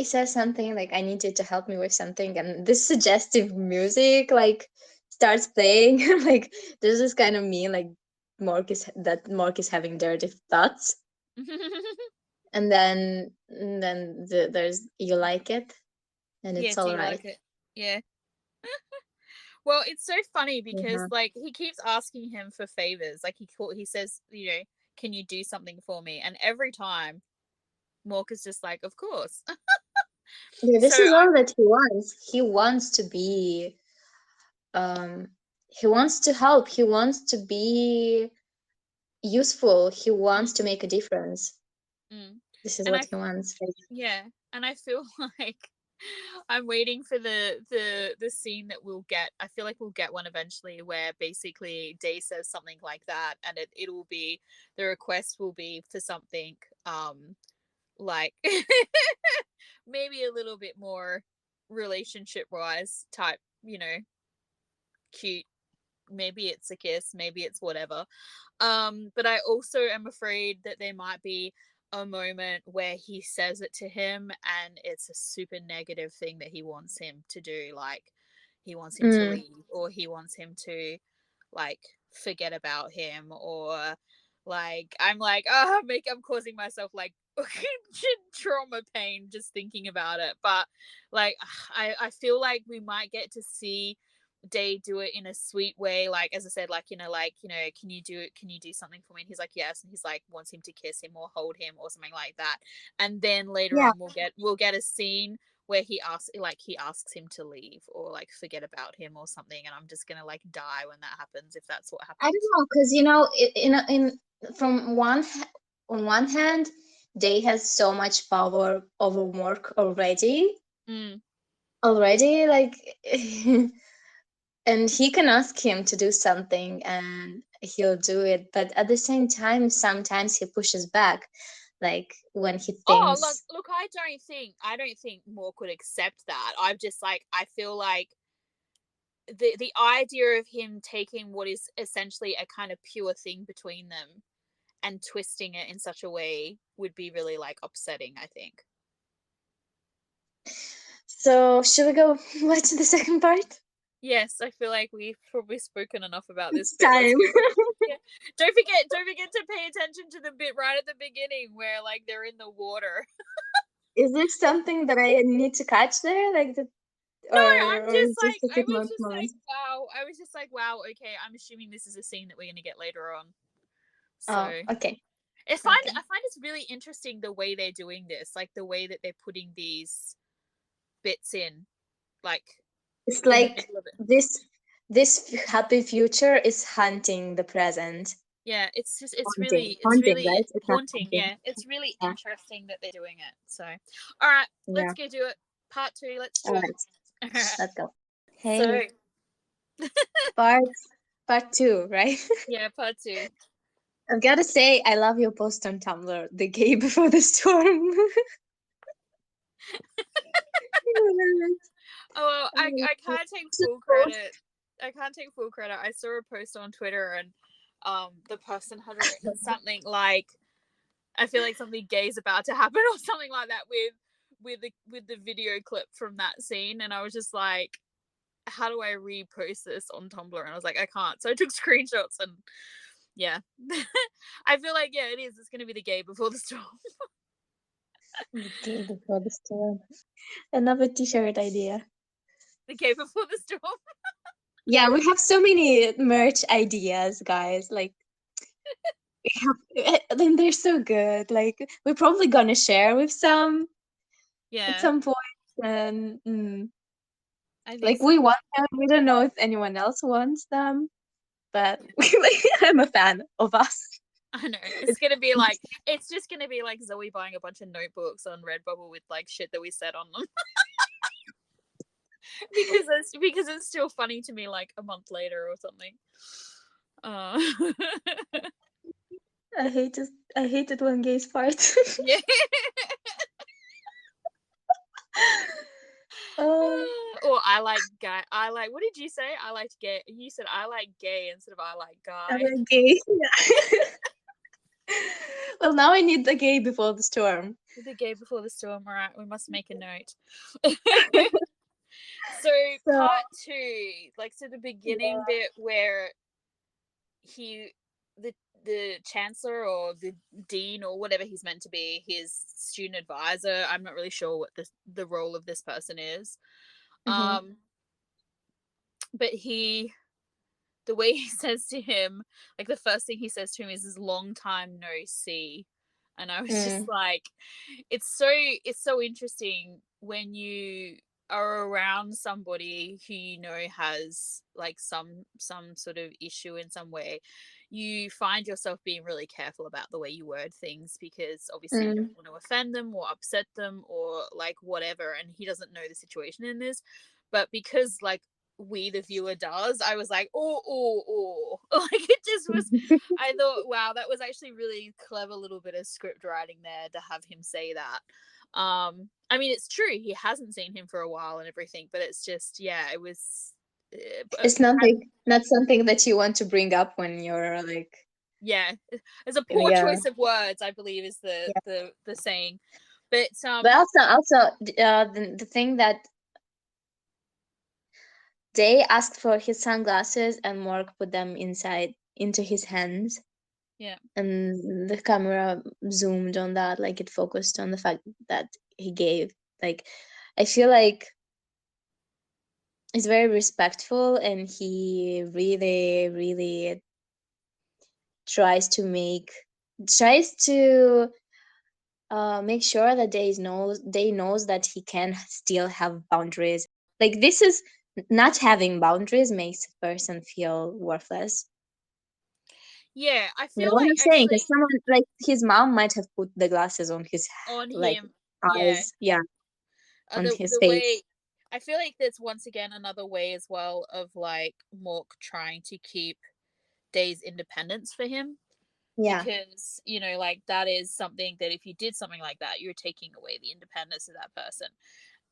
says something like, I need you to help me with something, and this suggestive music like starts playing. Like there's this kind of meme like Mork is having dirty thoughts, and then there's you like it and Yeah, it's do all you right. like it? Yeah. Well, it's so funny because Yeah. like he keeps asking him for favors. Like he says, can you do something for me? And every time Mork is just like, of course. Yeah, So this is I'm all that he wants. Um he wants to help. He wants to be useful. He wants mm, to make a difference. mm. This is And what he wants. Like, yeah, and I feel like I'm waiting for the scene that we'll get. I feel like we'll get one eventually where basically Day says something like that, and it'll be, the request will be for something like maybe a little bit more relationship wise type, cute. Maybe it's a kiss, maybe it's whatever. But I also am afraid that there might be a moment where he says it to him and it's a super negative thing that he wants him to do, like he wants him to mm, leave, or he wants him to like forget about him, or like I'm like, I'm causing myself like trauma pain just thinking about it. But like I feel like we might get to see Day do it in a sweet way, like as I said, like can you do something for me, and he's like yes, and he's like wants him to kiss him or hold him or something like that. And then later yeah. on we'll get a scene where he asks him to leave or like forget about him or something, and I'm just gonna like die when that happens, if that's what I don't happens. know, because in from on one hand, Day has so much power over work Mm. already, like, and he can ask him to do something and he'll do it. But at the same time, sometimes he pushes back, like when he Oh, look, thinks, look, I don't think Moore could accept that. I'm just like, I feel like the idea of him taking what is essentially a kind of pure thing between them and twisting it in such a way would be really like upsetting, I think. so should we go watch the second part? Yes, I feel like we've probably spoken enough about this It's bit. Let's time. go watch. Yeah. Don't forget to pay attention to the bit right at the beginning where like they're in the water. Is there something that I need to catch there, like the No, I'm or just is just like, a I good was just like, moment? wow. I was just like, wow, okay, I'm assuming this is a scene that we're gonna get later on. So Oh, okay, I okay. find it's really interesting the way they're doing this, like the way that they're putting these bits in, like It's in the like middle of it. this happy future is hunting the present. Yeah, it's just it's Haunting, really it's haunting, really right? It's not haunting. hunting. Yeah, it's really Yeah, interesting that they're doing it. So, all right, let's yeah. go do it. Part two. Let's All do it. right, All right. let's go. So Hey, part part two, right? yeah, part two. I've got to say, I love your post on Tumblr, the gay before the storm. Oh, well, I can't take full credit. I can't take full credit. I saw a post on Twitter and the person had written something like, I feel like something gay is about to happen or something like that with the video clip from that scene, and I was just like, how do I repost this on Tumblr? And I was like, I can't. So I took screenshots and yeah. I feel like yeah, it is. It's gonna be the gay before the storm. The gay before the storm. Another t-shirt idea. The gay before the storm. Yeah, we have so many merch ideas, guys. Like, then they're so good. Like, we're probably gonna share with some at Yeah, some point. And I think like, so. we want them. We don't know if anyone else wants them, but like, I'm a fan of us. I know. It's It's just gonna be like Zoe buying a bunch of notebooks on Redbubble with like shit that we said on them. Because it's still funny to me like a month later or something. Uh I hate it. I hate it when gays fart. yeah. Oh, Or I like guy. I like. What did you say? I liked gay. You said I like gay instead of I like I guy. like gay. Yeah. Well, now I need the gay before the storm. The gay before the storm. All right, we must make a note. So So part two, like so the beginning yeah. bit where he the the chancellor or the dean or whatever he's meant to be, his student advisor. I'm not really sure what the role of this person is. Mm-hmm. Um, but the way he says to him, like the first thing he says to him is long time no see. And I was just Mm, like, it's so interesting when you are around somebody who you know has like some sort of issue in some way. You find yourself being really careful about the way you word things because obviously you mm. don't want to offend them or upset them or like whatever, and he doesn't know the situation in this. But because like we the viewer does, I was like, oh like it just was. I thought, wow, that was actually really clever little bit of script writing there to have him say that. I mean, it's true, he hasn't seen him for a while and everything, but it's just, yeah, it was It's not like not something that you want to bring up when you're like, yeah, it's a poor yeah. choice of words, I believe is the saying. But But also, the thing that they asked for his sunglasses and Morg put them inside into his hands, yeah. and the camera zoomed on that, like it focused on the fact that he gave. Like, I feel like he's very respectful, and he really, really tries to make sure that they knows that he can still have boundaries. Like, this is not having boundaries makes a person feel worthless. Yeah, I You know feel what like I'm saying? Because actually someone like his mom might have put the glasses on his on like him, yeah, eyes, yeah, on his the face. way I feel like that's once again another way as well of like Mork trying to keep Day's independence for him, Yeah, because like that is something that if you did something like that, you're taking away the independence of that person.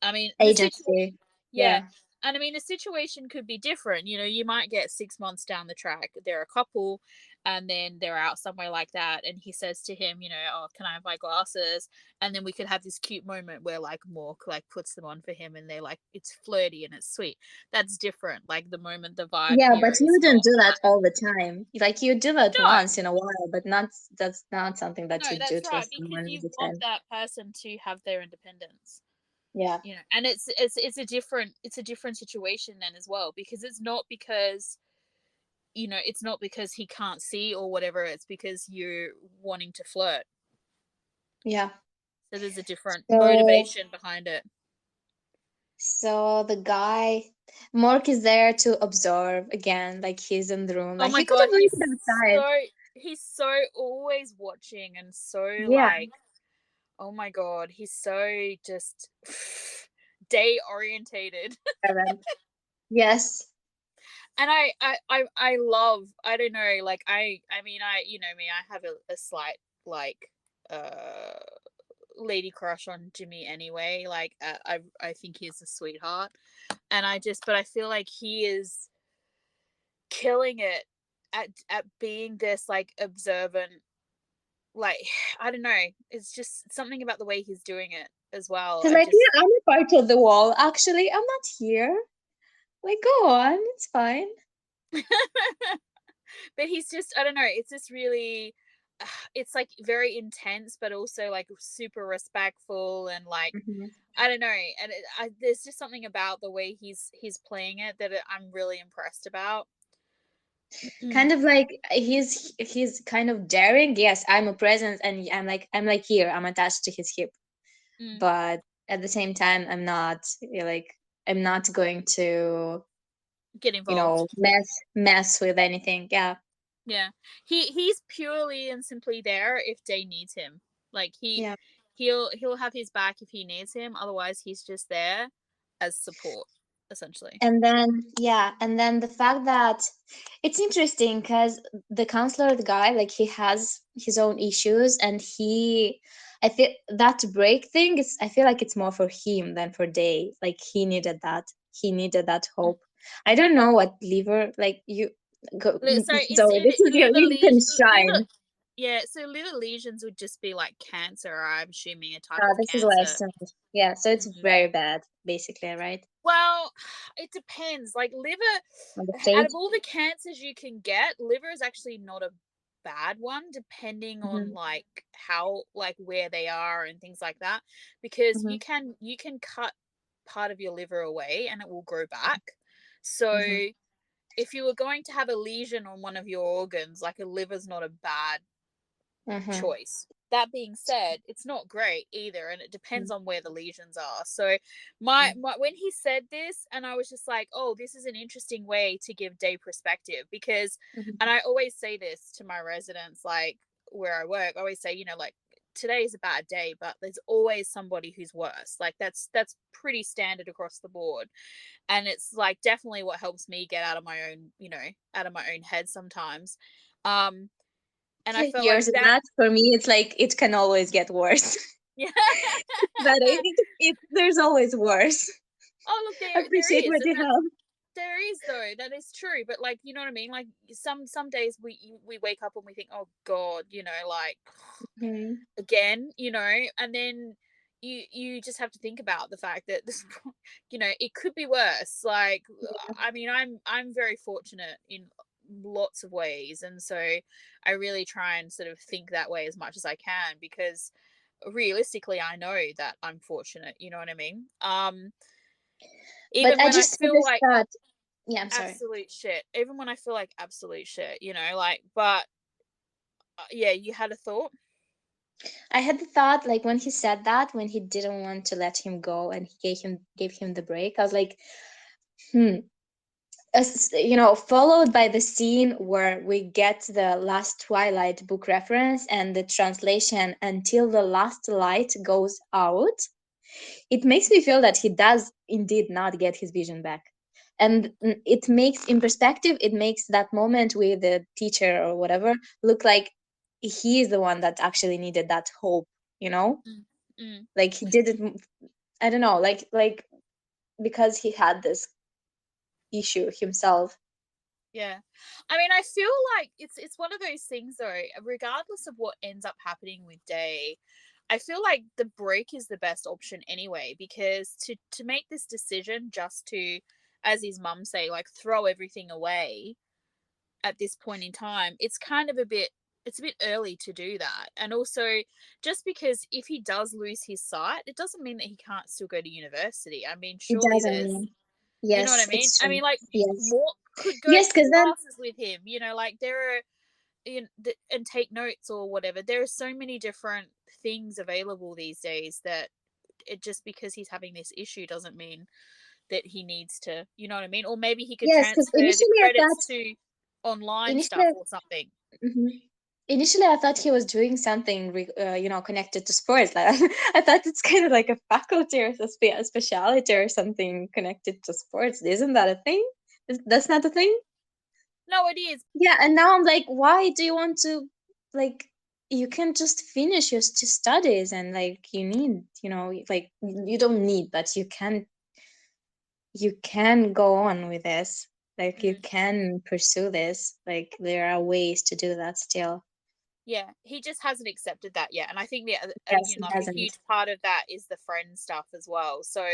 I mean, agency. yeah. Yeah, And I mean, the situation could be different. You might get 6 months down the track, they're a couple, and then they're out somewhere like that. And he says to him, oh, can I have my glasses? And then we could have this cute moment where like Mork like puts them on for him and they're like, it's flirty and it's sweet. That's different. Like the moment the vibe yeah, but here you is wouldn't not. do that all the time. Like, you do that No, once in a while, but not that's not something that no, you do that's to right. Because someone all you the want time. that person to have their independence. Yeah, And it's a different situation then as well, because it's not because he can't see or whatever, it's because you're wanting to flirt. yeah. So there's a different So motivation behind it. so the guy Mork is there to observe again, like he's in the room. Oh Like, my he could god, have waited outside. he's so always watching and so Yeah. like, oh my god, he's so just day orientated. Kevin. Yes. And I love, I don't know, like I mean, you know me, I have a slight like uh lady crush on Jimmy anyway. Like I think he's a sweetheart, and but I feel like he is killing it at being this like observant, like I don't know, it's just something about the way he's doing it as well. He's I like, just yeah, I'm a part of the wall. Actually, I'm not here. Like, go on, it's fine. but he's just, I don't know, it's just really it's like very intense but also like super respectful and like Hmm. I don't know, and there's just something about the way he's playing it that I'm really impressed about. Mm, Kind of like he's kind of daring. Yes, I'm a presence, and I'm like here. I'm attached to his hip, mm, but at the same time, I'm not going to. get involved. mess with anything. Yeah. Yeah. He's purely and simply there if Day needs him. Like Yeah. he'll have his back if he needs him. Otherwise he's just there as support, essentially. And then, yeah, and then the fact that it's interesting because the counselor, the guy, like he has his own issues, and I feel that break thing is, I feel like it's more for him than for Day. Like he needed that. He needed that hope. I don't know what liver, like you go, So it's Zoe, this is your, liver you can liver. shine. Yeah, so liver lesions would just be like cancer, I'm assuming a type of This is what I cancer. said. Yeah, so it's Mhm. very bad, basically, right? Well, it depends. Like liver, On the out stage. of all the cancers you can get, liver is actually not a bad one, depending on Mm-hmm. like how, like where they are and things like that. Because Mm-hmm. you can cut part of your liver away and it will grow back. So Mm-hmm. if you were going to have a lesion on one of your organs, like a liver's not a bad Mm-hmm. choice. That being said, it's not great either, and it depends on where the lesions are. So, my when he said this, and I was just like, "Oh, this is an interesting way to give Day perspective," because, Mm-hmm. and I always say this to my residents, like where I work, I always say, like today is a bad day, but there's always somebody who's worse. Like that's pretty standard across the board, and it's like definitely what helps me get out of my own, out of my own head sometimes. Um, and I Like felt like yours is that. that. For me, it's like it can always get worse. Yeah. But there's always worse. Oh, look, there Appreciate is, what and you that's have. there is though. That is true. But like, you know what I mean? Like some days we wake up and we think, oh God, like Hmm. again, and then you just have to think about the fact that this, it could be worse. Like, I mean, I'm very fortunate in lots of ways, and so I really try and sort of think that way as much as I can, because realistically I know that I'm fortunate, you know what I mean? But Even I when I just had feel this like thought. Yeah, I'm sorry. absolute shit, even when I feel like absolute shit, like, but yeah, you had a thought. I had the thought, like when he said that, when he didn't want to let him go, and he gave him the break. I was like, hmm. Followed by the scene where we get the last Twilight book reference and the translation until the last light goes out. It makes me feel that he does indeed not get his vision back. And it makes, in perspective, it makes that moment with the teacher or whatever look like he is the one that actually needed that hope, you know? Mm, mm. Like he didn't, I don't know, like because he had this issue himself. Yeah. I mean, I feel like it's one of those things though, regardless of what ends up happening with Day, I feel like the break is the best option anyway, because to make this decision just to, as his mum say, like throw everything away at this point in time, it's a bit early to do that. And also, just because if he does lose his sight, it doesn't mean that he can't still go to university. I mean, It surely doesn't there's, mean. you know what I Yes, mean? it's I true. mean, like Yes. more could go to Yes, because then, classes with him. Like there are, and take notes or whatever. There are so many different things available these days that it just because he's having this issue doesn't mean that he needs to. You know what I mean? Or maybe he could yes, because transfer the credits to online stuff initially, or something. mhm. Initially, I thought he was doing something, connected to sports. Like I thought it's kind of like a faculty or a specialty or something connected to sports. Isn't that a thing? That's not a thing. No, it is. Yeah, and now I'm like, why do you want to, like, you can just finish your studies, and like you need, like you don't need, but you can go on with this. Like you Mm, can pursue this. Like there are ways to do that still. yeah, he just hasn't accepted that yet, and I think Yes, it like a hasn't. huge part of that is the friend stuff as well. So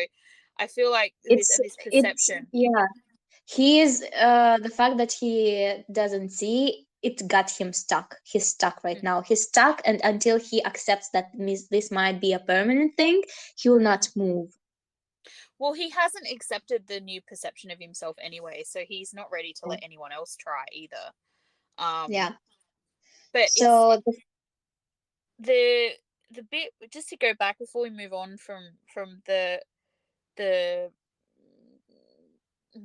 I feel like It's this it's perception. yeah. He is the fact that he doesn't see it got him stuck. He's stuck right Mm, now. He's stuck, and until he accepts that this might be a permanent thing, he will not mm. move. Well, he hasn't accepted the new perception of himself anyway, so he's not ready to Yeah. let anyone else try either. Um, Yeah. but it's So the the bit, just to go back before we move on from the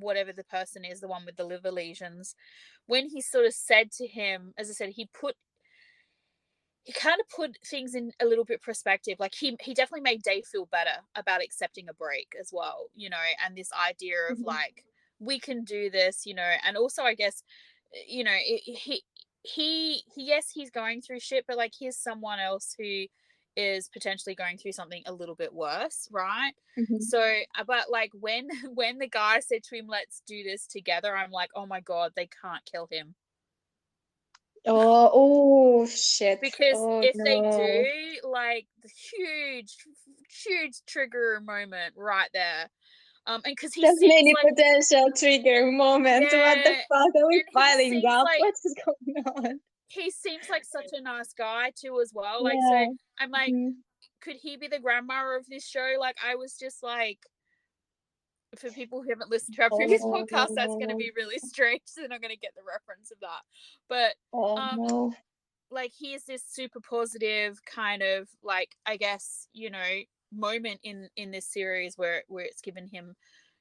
whatever the person is, the one with the liver lesions, when he sort of said to him, as I said, he kind of put things in a little bit perspective. Like he definitely made Dave feel better about accepting a break as well, you know, and this idea of Mhm. like, we can do this, you know. And also, I guess, you know, yes, he's going through shit, but like, here's someone else who is potentially going through something a little bit worse, right? Mhm. So, but like, when when the guy said to him, let's do this together, I'm like, oh my god, they can't kill him. Oh, oh shit. Because Oh if they no. do, like, the huge trigger moment right there. And because he There's seems many like, potential trigger moments. What the yeah, fuck are we and piling up? What is going on? he seems like such a nice guy too as well. Like, so Yeah. I'm like, Mhm. could he be the grandma of this show? Like, I was just like, for people who haven't listened to our previous podcast, that's going to Oh, be really strange. They're not going to get the reference of that. But oh um, no. like, he is this super positive kind of, like, I guess, you know, moment in this series where it's given him,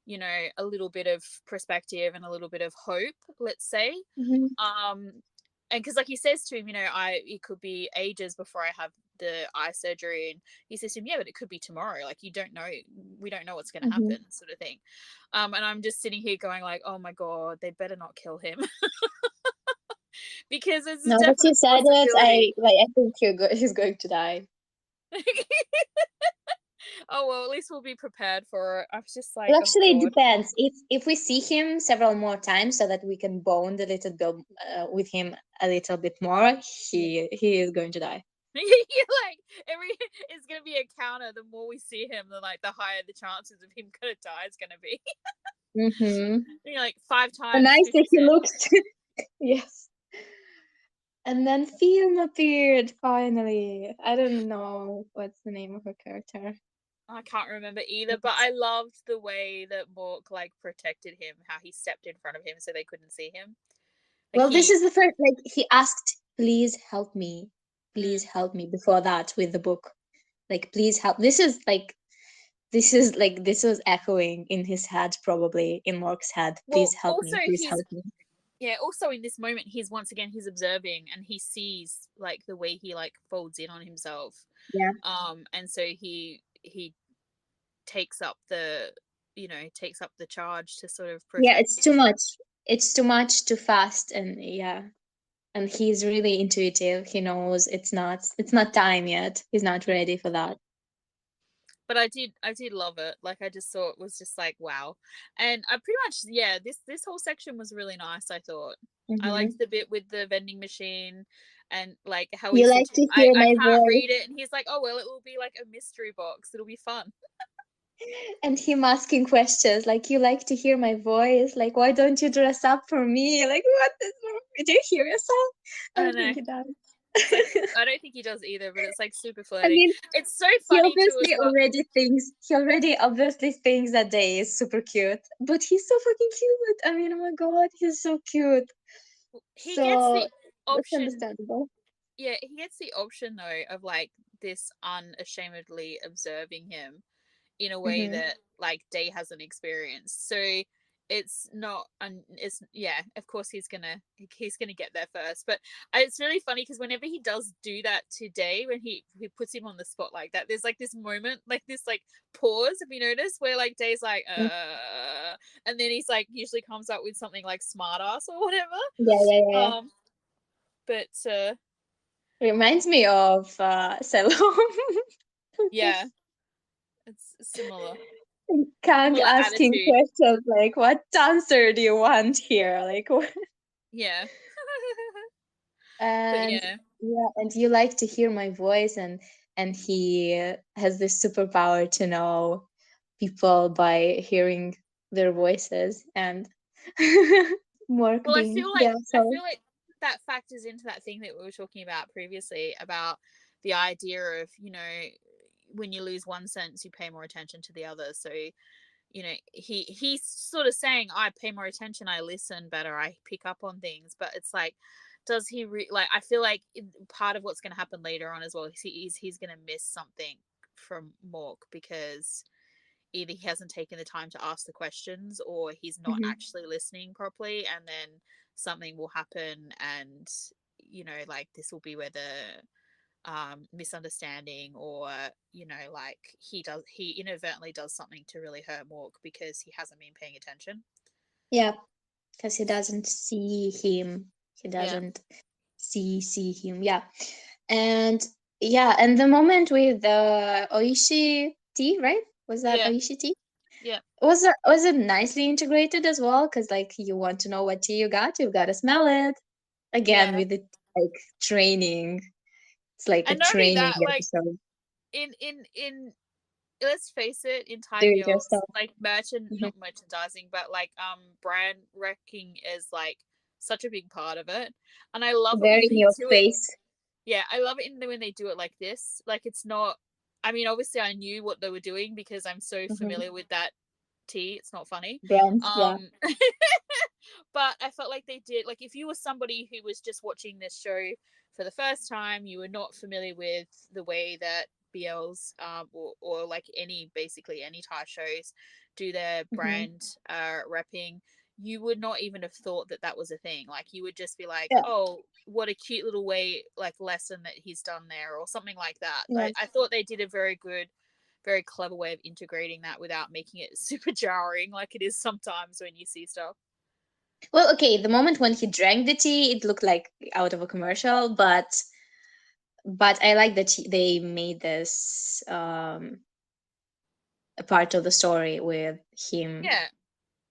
you know, a little bit of perspective and a little bit of hope, let's say. Mhm. um and because, like, he says to him, you know, it could be ages before I have the eye surgery, and he says to him, yeah, but it could be tomorrow, like, you don't know, we don't know what's going to Mhm. happen, sort of thing. And I'm just sitting here going like, oh my god, they better not kill him. Because it's a Now that you definite said it, possibility. I think he's going to die. Oh well, at least we'll be prepared for it. I was just like, Well, oh actually, it god. depends. If we see him several more times, so that we can bond a little bit with him a little bit more, Yeah. he is going to die. Like, every it's gonna be a counter. The more we see him, the like the higher the chances of him gonna die is gonna be. Mm-hmm. You're like, 5 The times nicer he 50%. looked. Yes. And then film appeared finally. I don't know what's the name of her character. I can't remember either, but I loved the way that Mork like protected him, how he stepped in front of him so they couldn't see him. Like, Well, this he is the first, like, he asked, please help me. Please mm, help me before that with the book. Like, please help. This was echoing in his head, probably in Mork's head. well, Please help also me. Please he's, help me. yeah, also in this moment he's once again, he's observing and he sees like the way he like folds in on himself. Yeah. And so he takes up the, you know, takes up the charge to sort of Yeah, protect it's too him. much. It's too much, too fast, and yeah. And he's really intuitive. He knows it's not time yet. He's not ready for that. But I did love it. Like, I just thought it was just like, wow. And I pretty much, yeah, this whole section was really nice, I thought. I liked Hmm. the bit with the vending machine, and like how he You said like to him, to I hear I my can't voice, read it, and he's like, oh well, it will be like a mystery box, it'll be fun. and him asking questions like, you like to hear my voice, like, why don't you dress up for me? Like, what is wrong? Did you hear yourself? I I don't don't know. think he does. It's like, I don't think he does either, but it's like super I flirty. mean, It's so he funny too as obviously well. already thinks he already obviously thinks that Day is super cute, but he's so fucking cute. I mean, oh my god, he's so cute. He gets So the that's option. understandable. Yeah, he gets the option though of like this unashamedly observing him in a way Hmm. that like Day hasn't experienced. So it's not, it's, yeah, of course he's gonna get there first. But it's really funny because whenever he does do that to Day, when he puts him on the spot like that, there's like this moment, like this like pause, if you notice, where like Day's like and then he's like usually comes up with something like smart ass or whatever. Yeah, yeah, yeah. um but Reminds me of Salome. yeah, it's similar Kang similar asking attitude. questions like, "What answer do you want here?" Like, Yeah. But and yeah. yeah, and you like to hear my voice, and he has this superpower to know people by hearing their voices, and Mark Well, being yeah. I So feel like that factors into that thing that we were talking about previously about the idea of, you know, when you lose one sense, you pay more attention to the other. So, you know, he's sort of saying, I pay more attention, I listen better, I pick up on things. But it's like, does he like? I feel like part of what's going to happen later on as well is he's going to miss something from Mork, because either he hasn't taken the time to ask the questions or he's not Hmm. actually listening properly, and then something will happen, and like this will be where the misunderstanding, or like he inadvertently does something to really hurt Mork because he hasn't been paying attention. Yeah, because he doesn't see him. He Yeah. doesn't see him. Yeah, and yeah, and the moment with the Oishi tea, right? Was that Yeah. Oishi tea? Yeah. Was it nicely integrated as well? Because like you want to know what tea you've got to smell it again Yeah. with the like training. It's like a And not only training that, like episode. in let's face it, in Do Thai it girls, yourself. like Mhm. not merchandising, but like brand wrecking is like such a big part of it. And I love it Very when in they your do it. face. Yeah, I love it when they do it like this. Like it's not. I mean, obviously, I knew what they were doing because I'm so Hmm. familiar with that tea. It's not funny. Brand, yeah. Um, but I felt like they did. Like if you were somebody who was just watching this show for the first time, you were not familiar with the way that BLs or like basically any Thai shows do their Hmm. brand repping, you would not even have thought that that was a thing. Like you would just be like, Yeah, oh, what a cute little way, like lesson that he's done there, or something like that. yeah. I thought they did a very good, very clever way of integrating that without making it super jarring like it is sometimes when you see stuff. Well, okay, the moment when he drank the tea, it looked like out of a commercial, but I like that they made this a part of the story with him Yeah,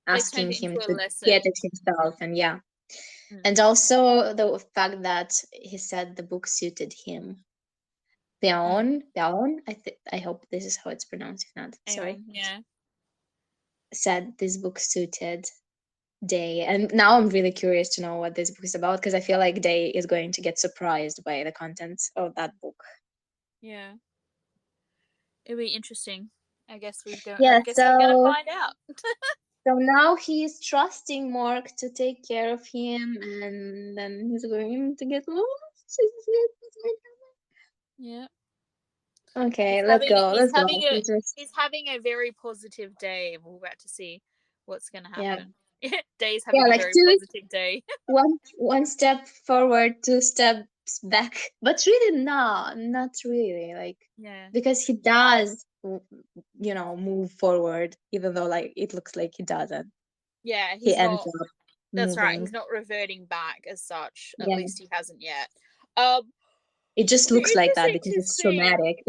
they turned asking it into him a to get lesson. it himself, and yeah, Mm. and also the fact that he said the book suited him. Mm. I hope this is how it's pronounced. If not, sorry. Aeon, yeah. Said this book suited Day, and now I'm really curious to know what this book is about because I feel like Day is going to get surprised by the contents of that book. Yeah. It'll be interesting. I Yeah, guess we're gonna so find out. now he's trusting Mark to take care of him, and then he's going to get lost. Yeah. Okay, let's go. Let's go. Let's just He's having a very positive day, and we're about to see what's gonna yeah, happen. Day's yeah, having a like very two positive day. one step forward, two steps back, but really not really like Yeah. because he does move forward even though like it looks like he doesn't. Yeah, He he's ends not up that's right, moving. he's not reverting back as such. At Yeah, least he hasn't yet. Um it just it'll be looks like that interesting because to it's see. traumatic.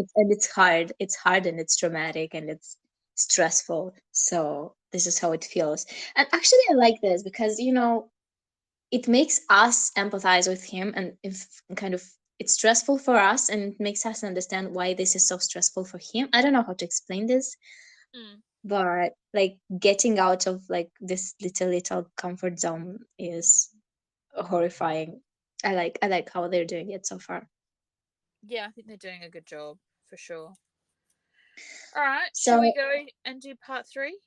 It's hard and it's traumatic and it's stressful, so this is how it feels. And actually I like this because it makes us empathize with him, and if kind of it's stressful for us and it makes us understand why this is so stressful for him. I don't know how to explain this, Mm. but like getting out of like this little comfort zone is horrifying. I like how they're doing it so far. Yeah, I think they're doing a good job for sure. All right, shall we So go and do part 3?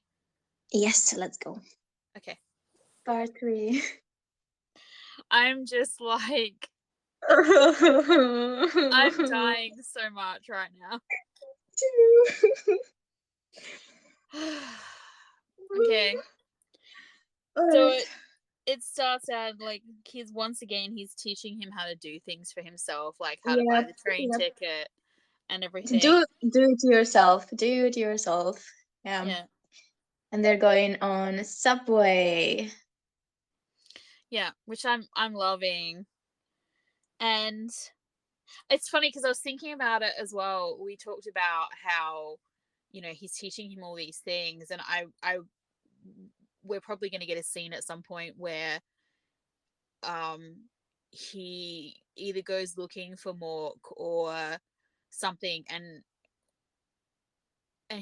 yes, let's go. Okay. Part three. I'm just like I'm dying so much right now. Okay. So it starts out like he's teaching him how to do things for himself, like how to buy Yep, the train yep. ticket and Do everything. do it yourself. Do it yourself. Yeah. Yeah. And they're going on a subway. Yeah, which I'm loving. And it's funny because I was thinking about it as well. We talked about how he's teaching him all these things, and I we're probably going to get a scene at some point where um he either goes looking for Mork or something, and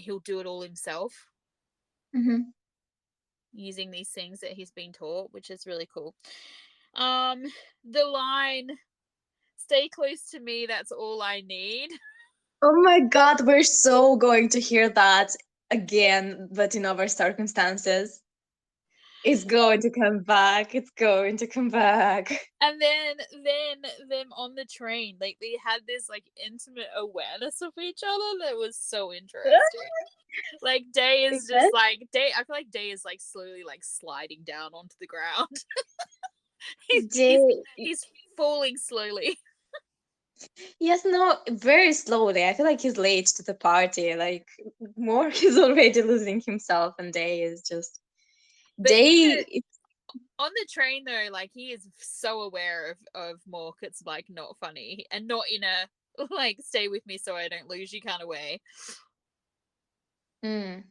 he'll do it all himself Hmm. using these things that he's been taught, which is really cool. um the line, stay close to me, that's all I need. Oh my god, we're so going to hear that again, but in other circumstances. It's going to come back. It's going to come back. And then them on the train, like they had this like intimate awareness of each other that was so interesting. Like Day is just Yes. like Day. I feel like Day is like slowly like sliding down onto the ground. he's he's Jay, he's falling slowly. yes, no, very slowly. I feel like he's late to the party. Like Mork is already losing himself, and Day is just But Day. on the train though, like he is so aware of Mork. It's like not funny and not in a like stay with me so I don't lose you kind of way. Mm.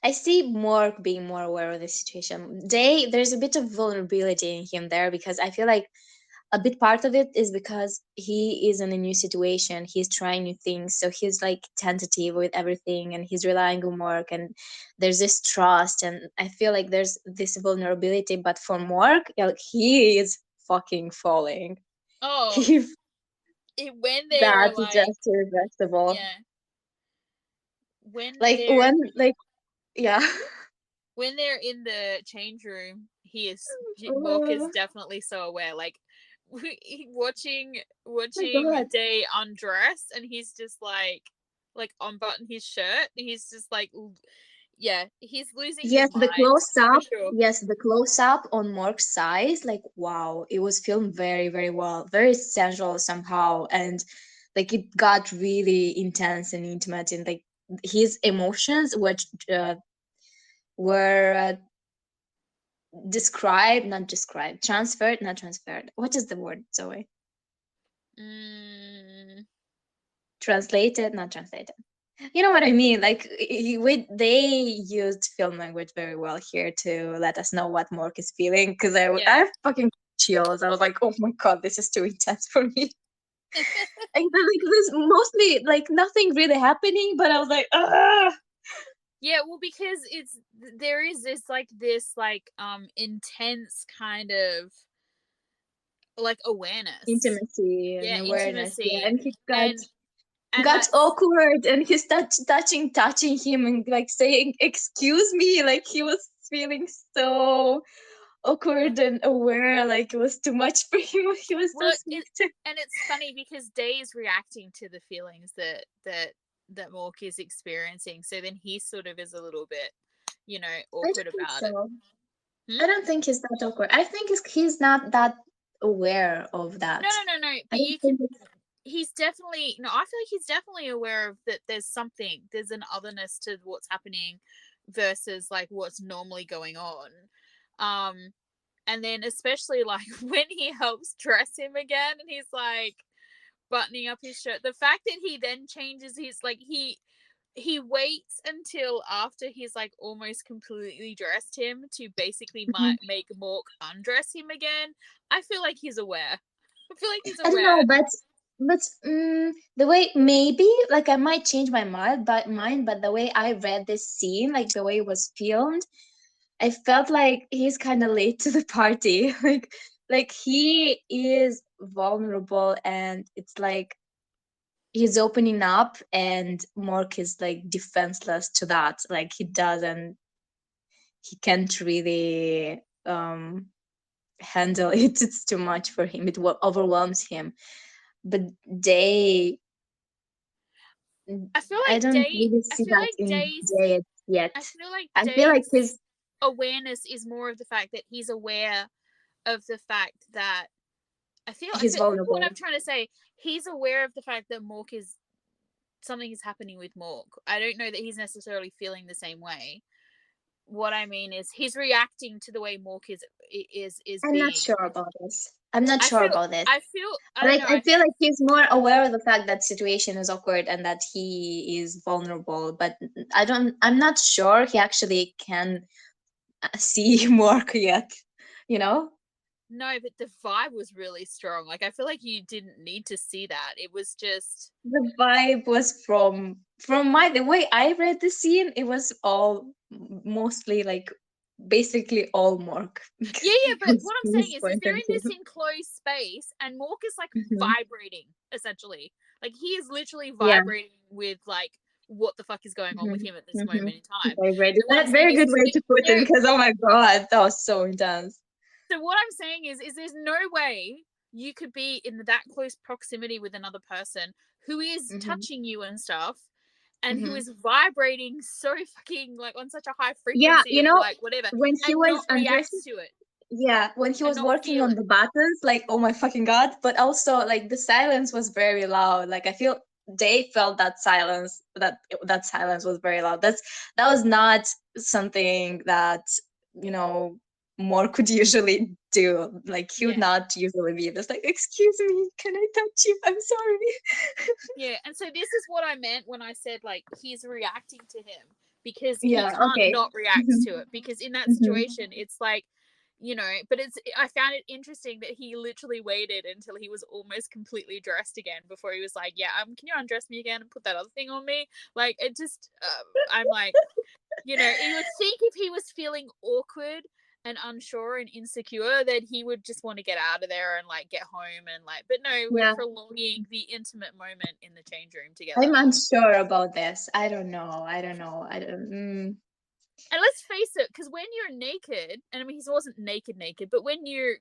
I see Mork being more aware of the situation. Day, there's a bit of vulnerability in him there because I feel like a big part of it is because he is in a new situation. He's trying new things, so he's like tentative with everything, and he's relying on Mork, and there's this trust, and I feel like there's this vulnerability. But for Mork, like, he is fucking falling. Oh, He when they're That's like, just irreversible. yeah, when Like they're when, like, yeah. when they're in the change room, Mork is Oh definitely so aware. Like watching my watching god. Day undress, and he's just like unbutton his shirt. He's just like, yeah, he's losing his Yes, the mind close for up. sure. Yes, the close up on Mark's size, like wow, it was filmed very, very well, very sensual somehow, and like it got really intense and intimate, and like his emotions, which were described, not described, transferred, not transferred. What is the word, Zoe? Mm, Translated, not translated. You know what I mean? Like they used film language very well here to let us know what Mork is feeling. Because yeah. I fucking chills. I was like, oh my god, this is too intense for me. Like there's mostly like nothing really happening, but I was like, ah, Yeah, well, because there is this intense kind of like awareness. intimacy and Yeah, awareness. Yeah, intimacy. and he And got that's awkward, and he's touching him and like saying, "Excuse me," like he was feeling so yeah. awkward and aware, like it was too much for him. He was so Well, sweet. and it's funny because Day is reacting to the feelings that Mork is experiencing. So then he sort of is a little bit, I awkward don't think about it. so. Hmm? I don't think he's that awkward. I think he's not that aware of No, that. no, no, no. I But don't you can. think it's He's definitely no. I feel like he's definitely aware of that. There's an otherness to what's happening, versus like what's normally going on. Um, and then especially like when he helps dress him again, and he's like buttoning up his shirt. The fact that he then changes his like he waits until after he's like almost completely dressed him to basically Mhm. make Mork undress him again. I feel like he's aware. I feel like he's I don't know, aware. but the way maybe like I might change my mind, but the way I read this scene, like the way it was filmed, I felt like he's kind of late to the party. Like he is vulnerable, and it's like he's opening up, and Mork is like defenseless to that. Like he can't really handle it. It's too much for him. It overwhelms him. But they, I feel I like don't Day. really I see feel that like in Day's. Jay yet. I feel like I feel like Day's he's awareness is more of the fact that he's aware of the fact that I he's feel what vulnerable. I'm trying to say. He's aware of the fact that Mork is something is happening with Mork. I don't know that he's necessarily feeling the same way. What I mean is he's reacting to the way Mork is I'm not being. sure about this. I'm not I sure feel about this. I feel I don't Like know. I feel like he's more aware of the fact that situation is awkward and that he is vulnerable, but I'm not sure he actually can see Mork yet, you know. No, but the vibe was really strong. Like I feel like you didn't need to see that. It was just The vibe was from my the way I read the scene, it was all mostly like basically all Mork. yeah, yeah. But His what I'm saying his is point they're of in view. this enclosed space, and Mork is like Mhm. vibrating essentially. Like he is literally Yeah. vibrating with like what the fuck is going on with Mhm. him at this moment Mhm. in time. Very, very, So what I'm that saying very is, good way to put there. it, because oh my god, that was so intense. So what I'm saying is there's no way you could be in that close proximity with another person who is Hmm. touching you and stuff, and he Hmm. was vibrating so fucking like on such a high Yeah, frequency of like whatever, when he and not was react undressing, to it yeah, when he and was not working feel on it. the buttons, like, oh my fucking god. But also, like, the silence was very loud. Like, I feel they felt that silence. That silence was very loud. That was not something that, you know, more could usually do. Like, he would Yeah. not usually be just like, excuse me, can I touch you? I'm sorry. Yeah, and so this is what I meant when I said like he's reacting to him, because he Yeah. can't Okay. not react to it, because in that Hmm. situation it's like, but I found it interesting that he literally waited until he was almost completely dressed again before he was like, yeah, can you undress me again and put that other thing on me? Like, it just I'm like, you would think if he was feeling awkward and unsure and insecure that he would just want to get out of there and like get home and like, but no, we're Yeah. prolonging the intimate moment in the change room together. I'm unsure about this. I don't know. I don't. And let's face it, because when you're naked, and I mean, he wasn't naked, but when you're,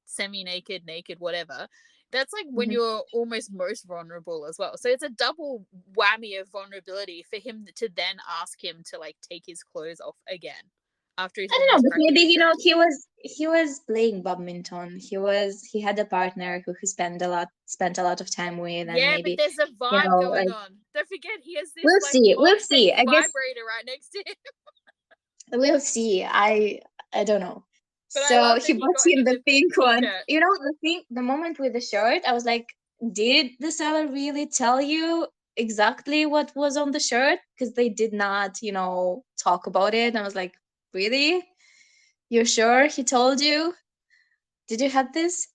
semi naked, naked, whatever, that's like when Mhm. you're almost most vulnerable as well. So it's a double whammy of vulnerability for him to then ask him to like take his clothes off again after he's I don't almost know, but maybe, practically dressed. he was playing badminton. He had a partner who spent a lot of time with, and Yeah, but maybe, there's a vibe going like, on. Don't forget, he has this we'll like see. We'll love see. sex I guess vibrator right next to him. we'll see. I don't know. But I So love he that he bought got him him the the pink pink one. t-shirt. The moment with the shirt, I was like, did the seller really tell you exactly what was on the shirt? Because they did not, talk about it. I was like, really? You're sure he told you? Did you have this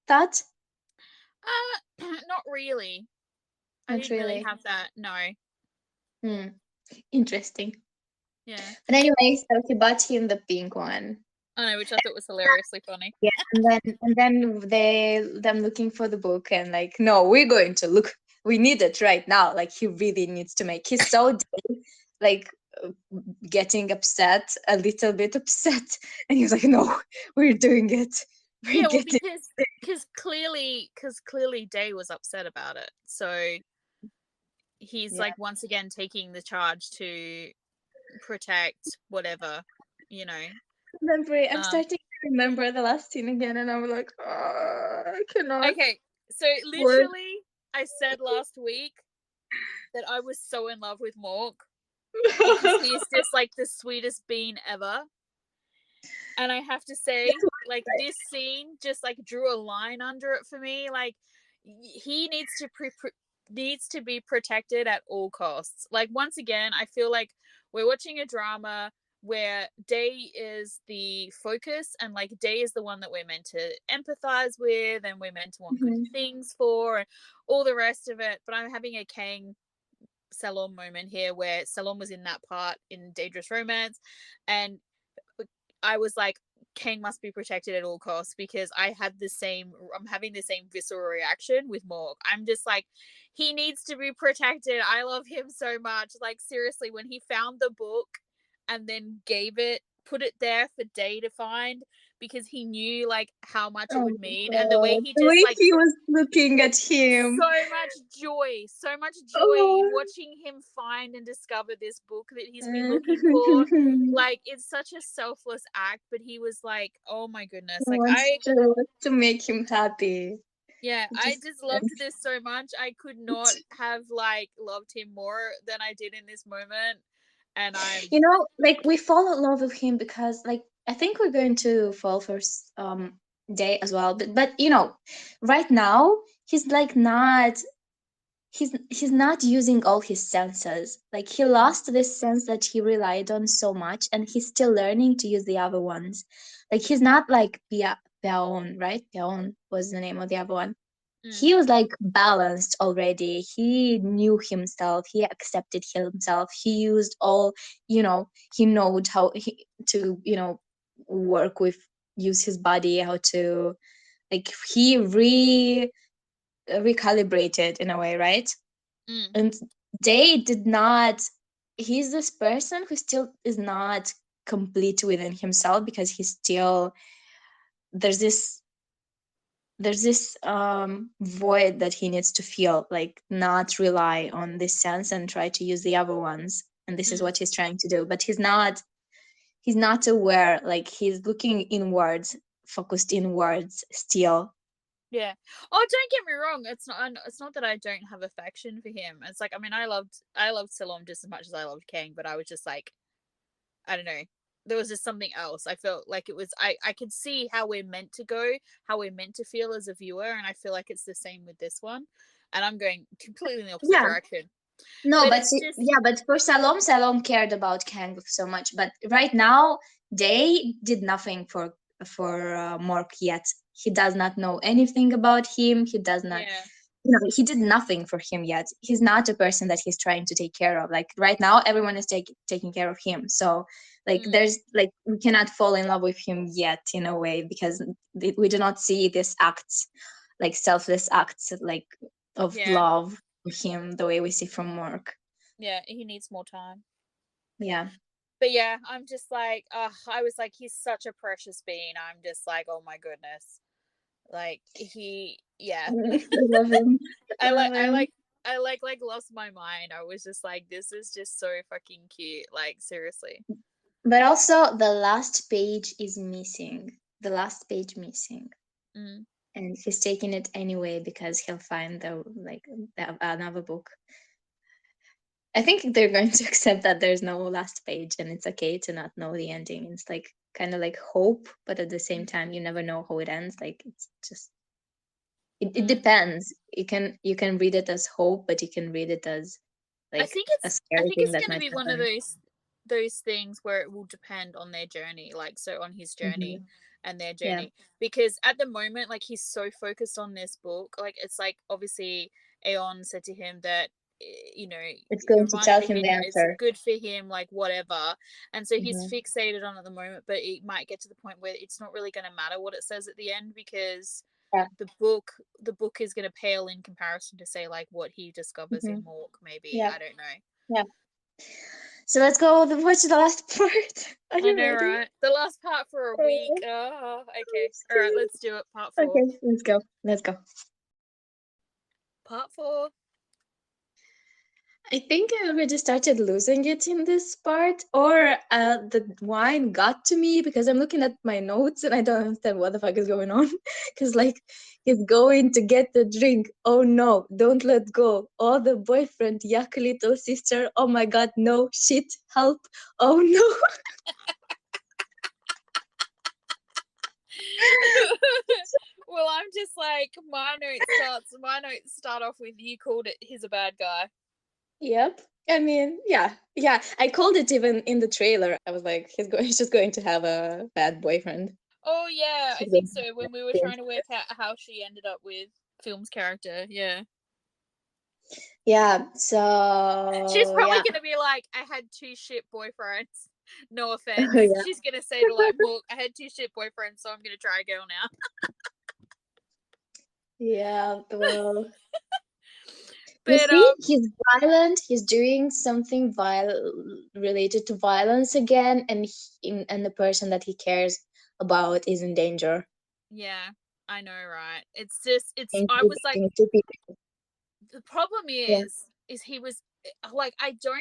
thought? Not really. I Not didn't really really. have that. No. Hmm. Interesting. Yeah. But anyway, so he bought him the pink one. I know, which I thought was hilariously funny. Yeah, and then them looking for the book, and like, no, we're going to look. We need it right now. Like, he really needs to make. He's so like, uh, getting upset, a little bit upset, and he was like, no, we're doing it. We're Yeah, well, getting. because clearly Day was upset about it. So he's Yeah. like once again taking the charge to protect whatever, you know. I'm Um starting to remember the last scene again, and I'm like, I cannot. okay, so Word. literally I said last week that I was so in love with Mork because he's just like the sweetest bean ever. And I have to say, like, this scene just like drew a line under it for me. Like, he needs to be protected at all costs. Like, once again, I feel like we're watching a drama where Day is the focus, and like Day is the one that we're meant to empathize with and we're meant to want good Mhm. things for and all the rest of it. But I'm having a Kang Salon moment here where Salon was in that part in Dangerous Romance, and I was like, Kang must be protected at all costs, because I'm having the same visceral reaction with Morg. I'm just like, he needs to be protected. I love him so much. Like, seriously, when he found the book and then put it there for Day to find, because he knew like how much it Oh would my mean, and the way god, he the just way like he was looking at him. so much joy in Oh. watching him find and discover this book that he's been looking for. Like, it's such a selfless act, but he was like, oh my goodness, He like wants to make him happy. yeah, He I just just loved this so much. I could not have like loved him more than I did in this moment. And I'm like, we fall in love with him because, like, I think we're going to fall for Day as well. But right now he's like not. He's not using all his senses. Like, he lost this sense that he relied on so much, and he's still learning to use the other ones. Like, he's not like Peon, right? Peon was the name of the other one. mm, He was like balanced already. He knew himself. He accepted himself. He used all, he knew how to, work with, use his body, how to, like, he recalibrated in a way, right? mm. And they did not. He's this person who still is not complete within himself, because he's still, there's this there's this void that he needs to feel, like not rely on this sense and try to use the other ones, and this is Mm. what he's trying to do, but he's not aware, like he's looking inwards, focused inwards still. Yeah. Oh, don't get me wrong. It's not that I don't have affection for him. It's like, I mean, I loved Salom just as much as I loved Kang, but I was just like, I don't know. There was just something else. I felt like it was I could see how we're meant to go, how we're meant to feel as a viewer, and I feel like it's the same with this one. And I'm going completely in the opposite Yeah. direction. No, But but it's just yeah, but for Salom cared about Kang so much. But right now, they did nothing for Mork yet. He does not know anything about him. He does not, yeah. he did nothing for him yet. He's not a person that he's trying to take care of. Like right now, everyone is taking care of him. So like Mm, there's like we cannot fall in love with him yet in a way, because we do not see this acts, like selfless acts, like of yeah. love him the way we see from Mark. Yeah, he needs more time. Yeah. But yeah, I'm just like, I was like, he's such a precious being. I'm just like, oh my goodness. Like he yeah. I love him. I I like love I him. like like lost my mind. I was just like, this is just so fucking cute. Like seriously. But also the last page is missing. The last page missing. Mm. And he's taking it anyway because he'll find another book. I think they're going to accept that there's no last page and it's okay to not know the ending. It's like kind of like hope, but at the same time you never know how it ends. Like it's just it Mm. depends. You can read it as hope, but you can read it as like a I scary think thing it's that going to might be one of happen. those things where it will depend on their journey, like so on his journey Hmm. and their Yeah, journey, because at the moment like he's so focused on this book, like it's like obviously Aeon said to him that you know, it's it going to reminded tell him the him it's answer. good for him, like whatever, and so he's Hmm. fixated on at the moment, but it might get to the point where it's not really going to matter what it says at the end, because Yeah. the book is going to pale in comparison to say like what he discovers Hmm. in Mork, maybe, Yeah. I don't know. Yeah. So let's go watch the last part. Are I you know, ready? right? The last part for a week. Oh, I'm okay. All right, scared. let's do it. Part four. Okay, let's go. Let's go. Part four. I think I already started losing it in this part, or the wine got to me because I'm looking at my notes and I don't understand what the fuck is going on. Because, like, he's going to get the drink. Oh no, don't let go. Oh, the boyfriend, yuck, little sister. Oh my god, no, shit, help. Oh no. Well, I'm just like my notes start off with you called it he's a bad guy. Yep. I mean, yeah, yeah. I called it even in the trailer. I was like, he's just going to have a bad boyfriend. Oh yeah, I He's think going to so. When we were have trying to work out how she ended up with Film's character, yeah. Yeah. She's So probably yeah. gonna be like, I had two shit boyfriends. No offense. Yeah. She's gonna say to like, well, I had two shit boyfriends, so I'm gonna try a girl now. Yeah. Well, you But see, he's violent. He's doing something related to violence again, and the person that he cares about is in danger. yeah, I know, right? It's just it's And I two, was like, and two people. the problem Yeah. is he was like, I do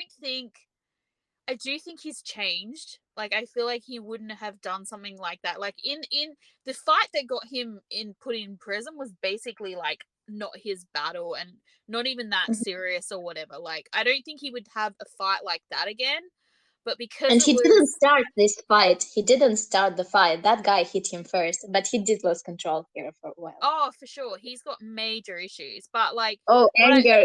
think he's changed. Like I feel like he wouldn't have done something like that. Like in the fight that got him in put in prison was basically like not his battle and not even that Mhm. serious or whatever. Like I don't think he would have a fight like that again. But because And it he didn't was start this fight. He didn't start the fight. That guy hit him first, but he did lose control here for a while. oh for sure he's got major issues. But like Oh, what I anger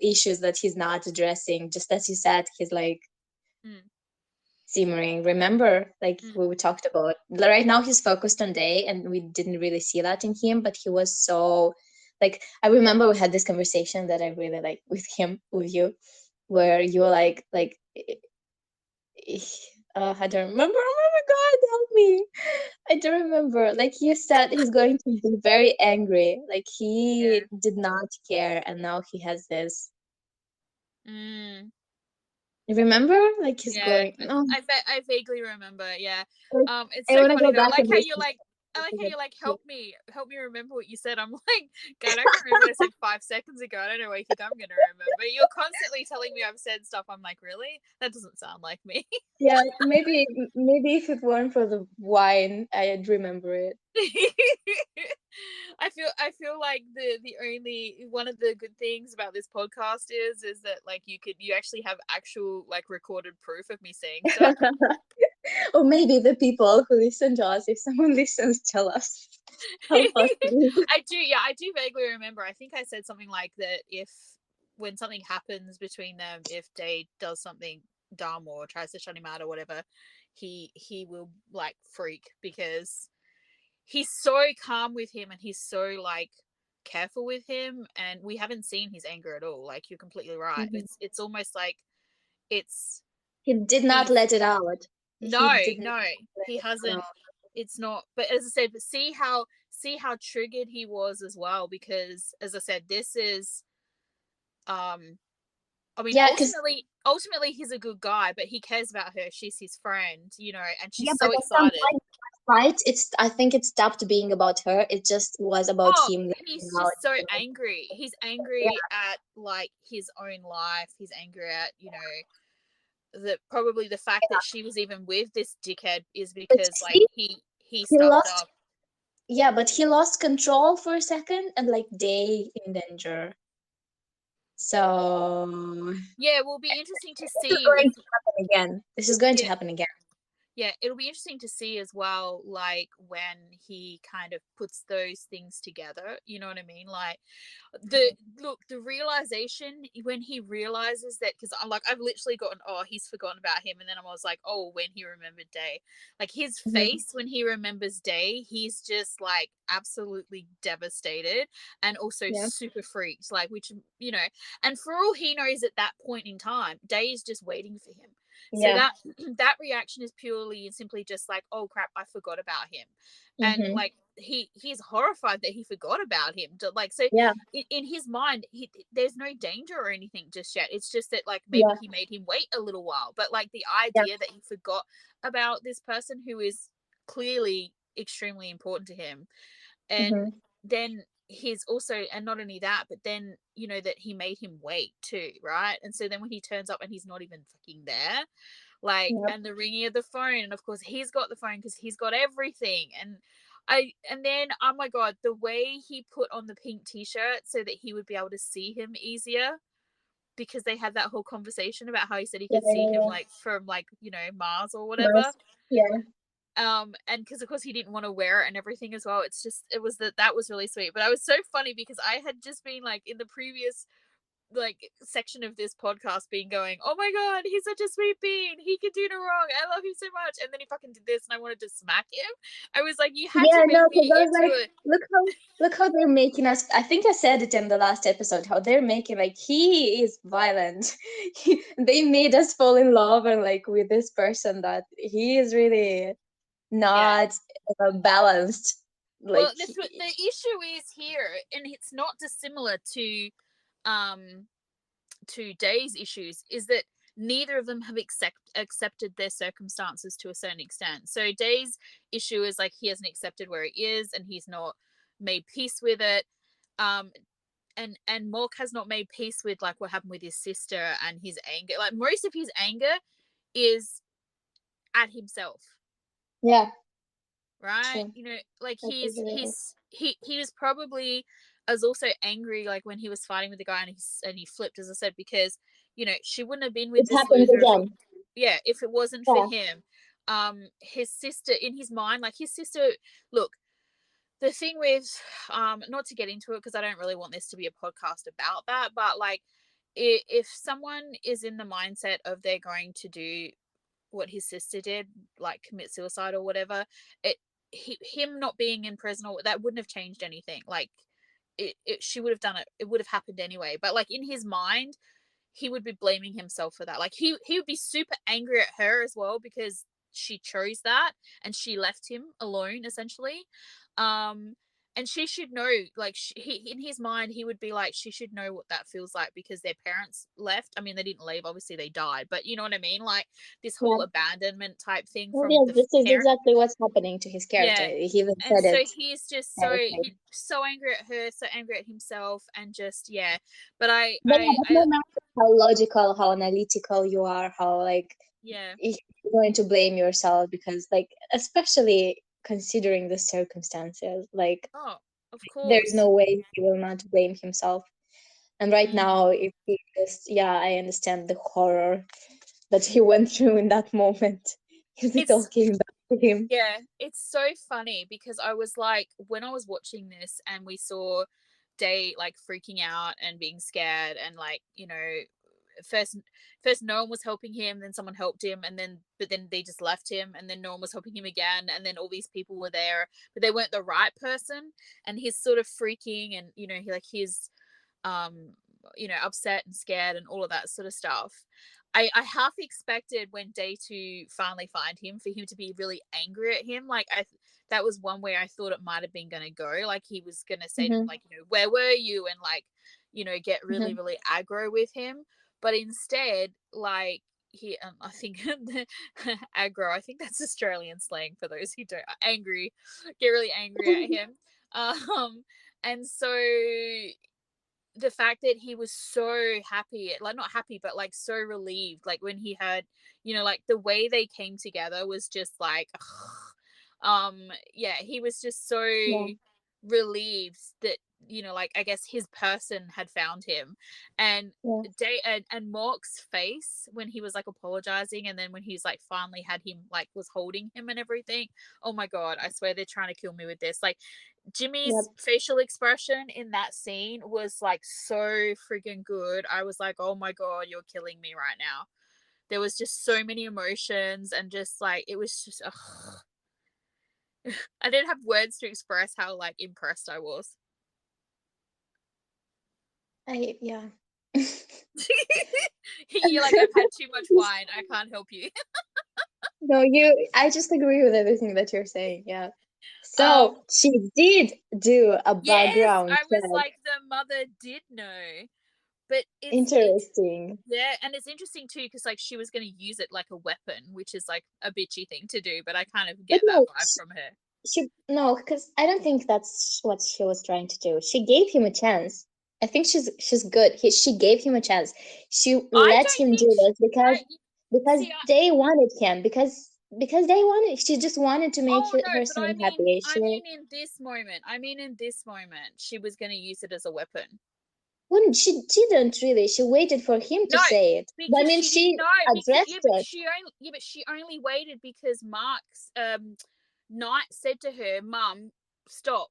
issues that he's not addressing. Just as you said, he's like mm, simmering. Remember, like mm, we talked about. Right now, he's focused on Day, and we didn't really see that in him. But he was so, like, I remember we had this conversation that I really like with him, with you, where you were like, I don't remember. Oh my God, help me! I don't remember. Like you said, he's going to be very angry. Like yeah. he did not care, and now he has this. Mm. You remember? Like he's Yeah, going. No, I vaguely remember. Yeah, it's I so want to funny go though. I back like and how you're like, listen. I like how you're like, Yeah. help me remember what you said. I'm like, God, I can't remember what I said 5 seconds ago. I don't know what you think I'm gonna remember. You're constantly telling me I've said stuff. I'm like, really? That doesn't sound like me. Yeah, maybe if it weren't for the wine, I'd remember it. I feel like the only one of the good things about this podcast is that like you actually have actual like recorded proof of me saying stuff. Or maybe the people who listen to us, if someone listens, tell us. Help us. I do vaguely remember. I think I said something like that if when something happens between them, if Day does something dumb or tries to shut him out or whatever, he will like freak because he's so calm with him and he's so like careful with him and we haven't seen his anger at all. Like you're completely right. Mhm. It's almost like it's He did not he's let it out. He no, did not no, let he it out. hasn't. It's not. But as I said, but see how triggered he was as well. Because as I said, this is um. I mean, Yeah, because ultimately, he's a good guy, but he cares about her. She's his friend, and yeah, she's but so at some excited. point, right? I think it stopped being about her. It just was about Oh, him letting he's out. just so angry. He's Yeah, angry at like his own life. He's angry at that probably the fact that she was even with this dickhead is but because like see, he he stuffed lost. up. Yeah, but he lost control for a second, and like they in danger. So Yeah, will be interesting to this is see if going to happen again. This is going to yeah, happen again. yeah, it'll be interesting to see as well, like when he kind of puts those things together. You know what I mean? Like the realization when he realizes that because I'm like I've literally gotten he's forgotten about him and then I was like when he remembered Day, like his Mhm. face when he remembers Day, he's just like absolutely devastated and also Yeah, super freaked, like which and for all he knows at that point in time Day is just waiting for him. So yeah. that reaction is purely and simply just like, oh crap, I forgot about him. And Hmm. like he's horrified that he forgot about him. Like so Yeah, in his mind, there's no danger or anything just yet. It's just that like maybe yeah, he made him wait a little while. But like the yeah. idea that he forgot about this person who is clearly extremely important to him, and Hmm. then he's also and not only that but then that he made him wait too, right? And so then when he turns up and he's not even fucking there, like, Yep. and the ringing of the phone, and of course he's got the phone because he's got everything. And then oh my god, the way he put on the pink t-shirt so that he would be able to see him easier, because they had that whole conversation about how he said he Yeah, could see yeah, him yeah. like from like Mars or whatever. Nice. Yeah. And because of course he didn't want to wear it and everything as well. It's just that was really sweet. But I was so funny because I had just been like in the previous like section of this podcast being going, oh my god, he's such a sweet bean, he can do no wrong, I love him so much, and then he fucking did this and I wanted to smack him. I was like, you had to Yeah, no, make because I me was into like, a look how they're making us. I think I said it in the last episode, how they're making like he is violent. They made us fall in love and like with this person that he is really yeah. not balanced. Well, Like the issue is here, and it's not dissimilar um to Day's issues, is that neither of them have accepted their circumstances to a certain extent. So Day's issue is like he hasn't accepted where he is and he's not made peace with it. Um, and Mork has not made peace with like what happened with his sister and his anger. Like most of his anger is at himself, yeah, right? true. Like That is really he was probably as also angry like when he was fighting with the guy and he flipped, as I said, because she wouldn't have been with it this happened loser again. if it wasn't for Yeah. him. His sister in his mind, like his sister, look, the thing with not to get into it because I don't really want this to be a podcast about that, but like if someone is in the mindset of they're going to do what his sister did, like commit suicide or whatever, it him not being in prison or that wouldn't have changed anything. Like she would have done it. It would have happened anyway. But like in his mind, he would be blaming himself for that. Like he would be super angry at her as well because she chose that and she left him alone essentially. Um, and she should know, like, he, in his mind, he would be like, she should know what that feels like because their parents left. I mean, they didn't leave, obviously they died, but you know what I mean, like this whole Yeah. abandonment type thing Well, from yes, the this is parent. exactly what's happening to his character. Yeah. He even And said so it. he's just so, Directly. he's so angry at her, so angry at himself, and just, yeah. But I But yeah, I but I no matter how logical, how analytical you are, how like yeah. you're going to blame yourself because like especially considering the circumstances, like Oh, of there's course. no way he will not blame himself. And right Mm. now, if he just, yeah, I understand the horror that he went through in that moment. If it all It's came back to him. Yeah, it's so funny because I was like, when I was watching this and we saw Day like freaking out and being scared, and like, first first no one was helping him, then someone helped him, and then but then they just left him, and then no one was helping him again, and then all these people were there, but they weren't the right person, and he's sort of freaking, and he's um upset and scared and all of that sort of stuff. I half expected when day two finally find him for him to be really angry at him. Like that was one way I thought it might have been gonna go. Like he was gonna say to him, Hmm. like, where were you? And like, get really, Hmm. really aggro with him. But instead, like he I think the aggro, I think that's Australian slang for those who don't angry, get really angry at him. And so the fact that he was so happy, like not happy, but like so relieved, like when he heard, like the way they came together was just like, yeah, he was just so Yeah, relieved that, like I guess his person had found him. And yeah, day and Mork's face when he was like apologizing, and then when he's like finally had him, like was holding him and everything. Oh my god, I swear they're trying to kill me with this. Like yep. Jimmy's facial expression in that scene was like so friggin' good. I was like, oh my god, you're killing me right now. There was just so many emotions, and just like it was just ugh. I didn't have words to express how like impressed I was. Yeah. You're like, I've had too much wine, I can't help you. No, I just agree with everything that you're saying. Yeah. um So she did do a yes, background I was check. like, the mother did know. But it's Interesting. yeah, and it's interesting too because like she was going to use it like a weapon, which is like a bitchy thing to do, but I kind of But get that no, vibe from her. she no, because I don't think that's what she was trying to do. She gave him a chance. I think she's good. She gave him a chance. She I let don't him think do this I because see. they wanted him because they wanted. She just wanted to make Oh no, her but son happy. I mean in this moment. I mean in this moment, she was going to use it as a weapon. She didn't really. She waited for him to No, say it. But I because mean, she didn't she know. Because addressed it. but she only waited because Mark's Knight said to her, "Mum, stop."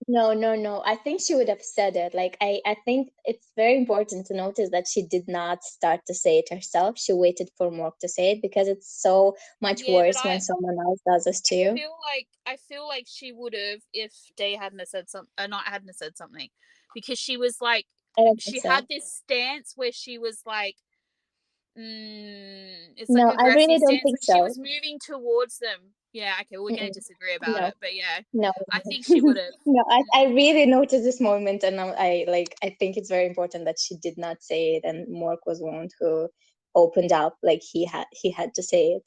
No, no, no. I think she would have said it. Like I think it's very important to notice that she did not start to say it herself. She waited for Mork to say it because it's so much Yeah, but worse when someone else does this to you. I feel like she would have if Day hadn't have said something, not hadn't have said something, because she was like, I don't think she so. had this stance where she was like, it's like No, I aggressive really don't stance, think but she so. was moving towards them. Yeah, okay, we're gonna Mm-mm. disagree about No, it, but yeah, no, I think she would have. no. I really noticed this moment, and I think it's very important that she did not say it, and Mork was one who opened up, like he had to say it.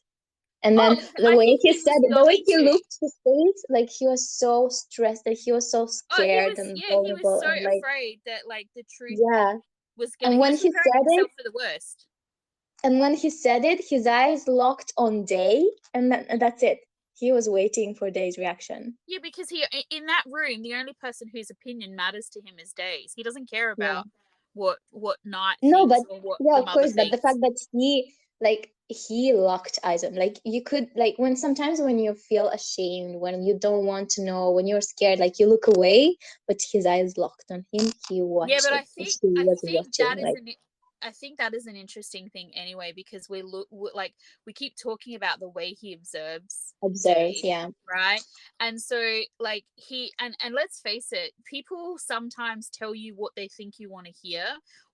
And then Oh, the I way think he he said was it, the way going he to. looked his face, like he was so stressed, that he was so Oh, scared and he was vulnerable, so and like, afraid that like the truth yeah. was gonna. And He when was he preparing said it, himself for the worst. his eyes locked on Day, and that's it. He was waiting for Day's reaction. Yeah, because he in that room, the only person whose opinion matters to him is Days. He doesn't care Yeah. about what Knight No, thinks but or what yeah, the of mother course, but the thinks. fact that he locked eyes on, like you could, like when sometimes when you feel ashamed, when you don't want to know, when you're scared, like you look away, but his eyes locked on him. He Yeah, watched but it. He was watching, that is like an I think that is an interesting thing anyway, because like we keep talking about the way he observes observes. Day, Yeah. right? And so like he and let's face it, people sometimes tell you what they think you want to hear,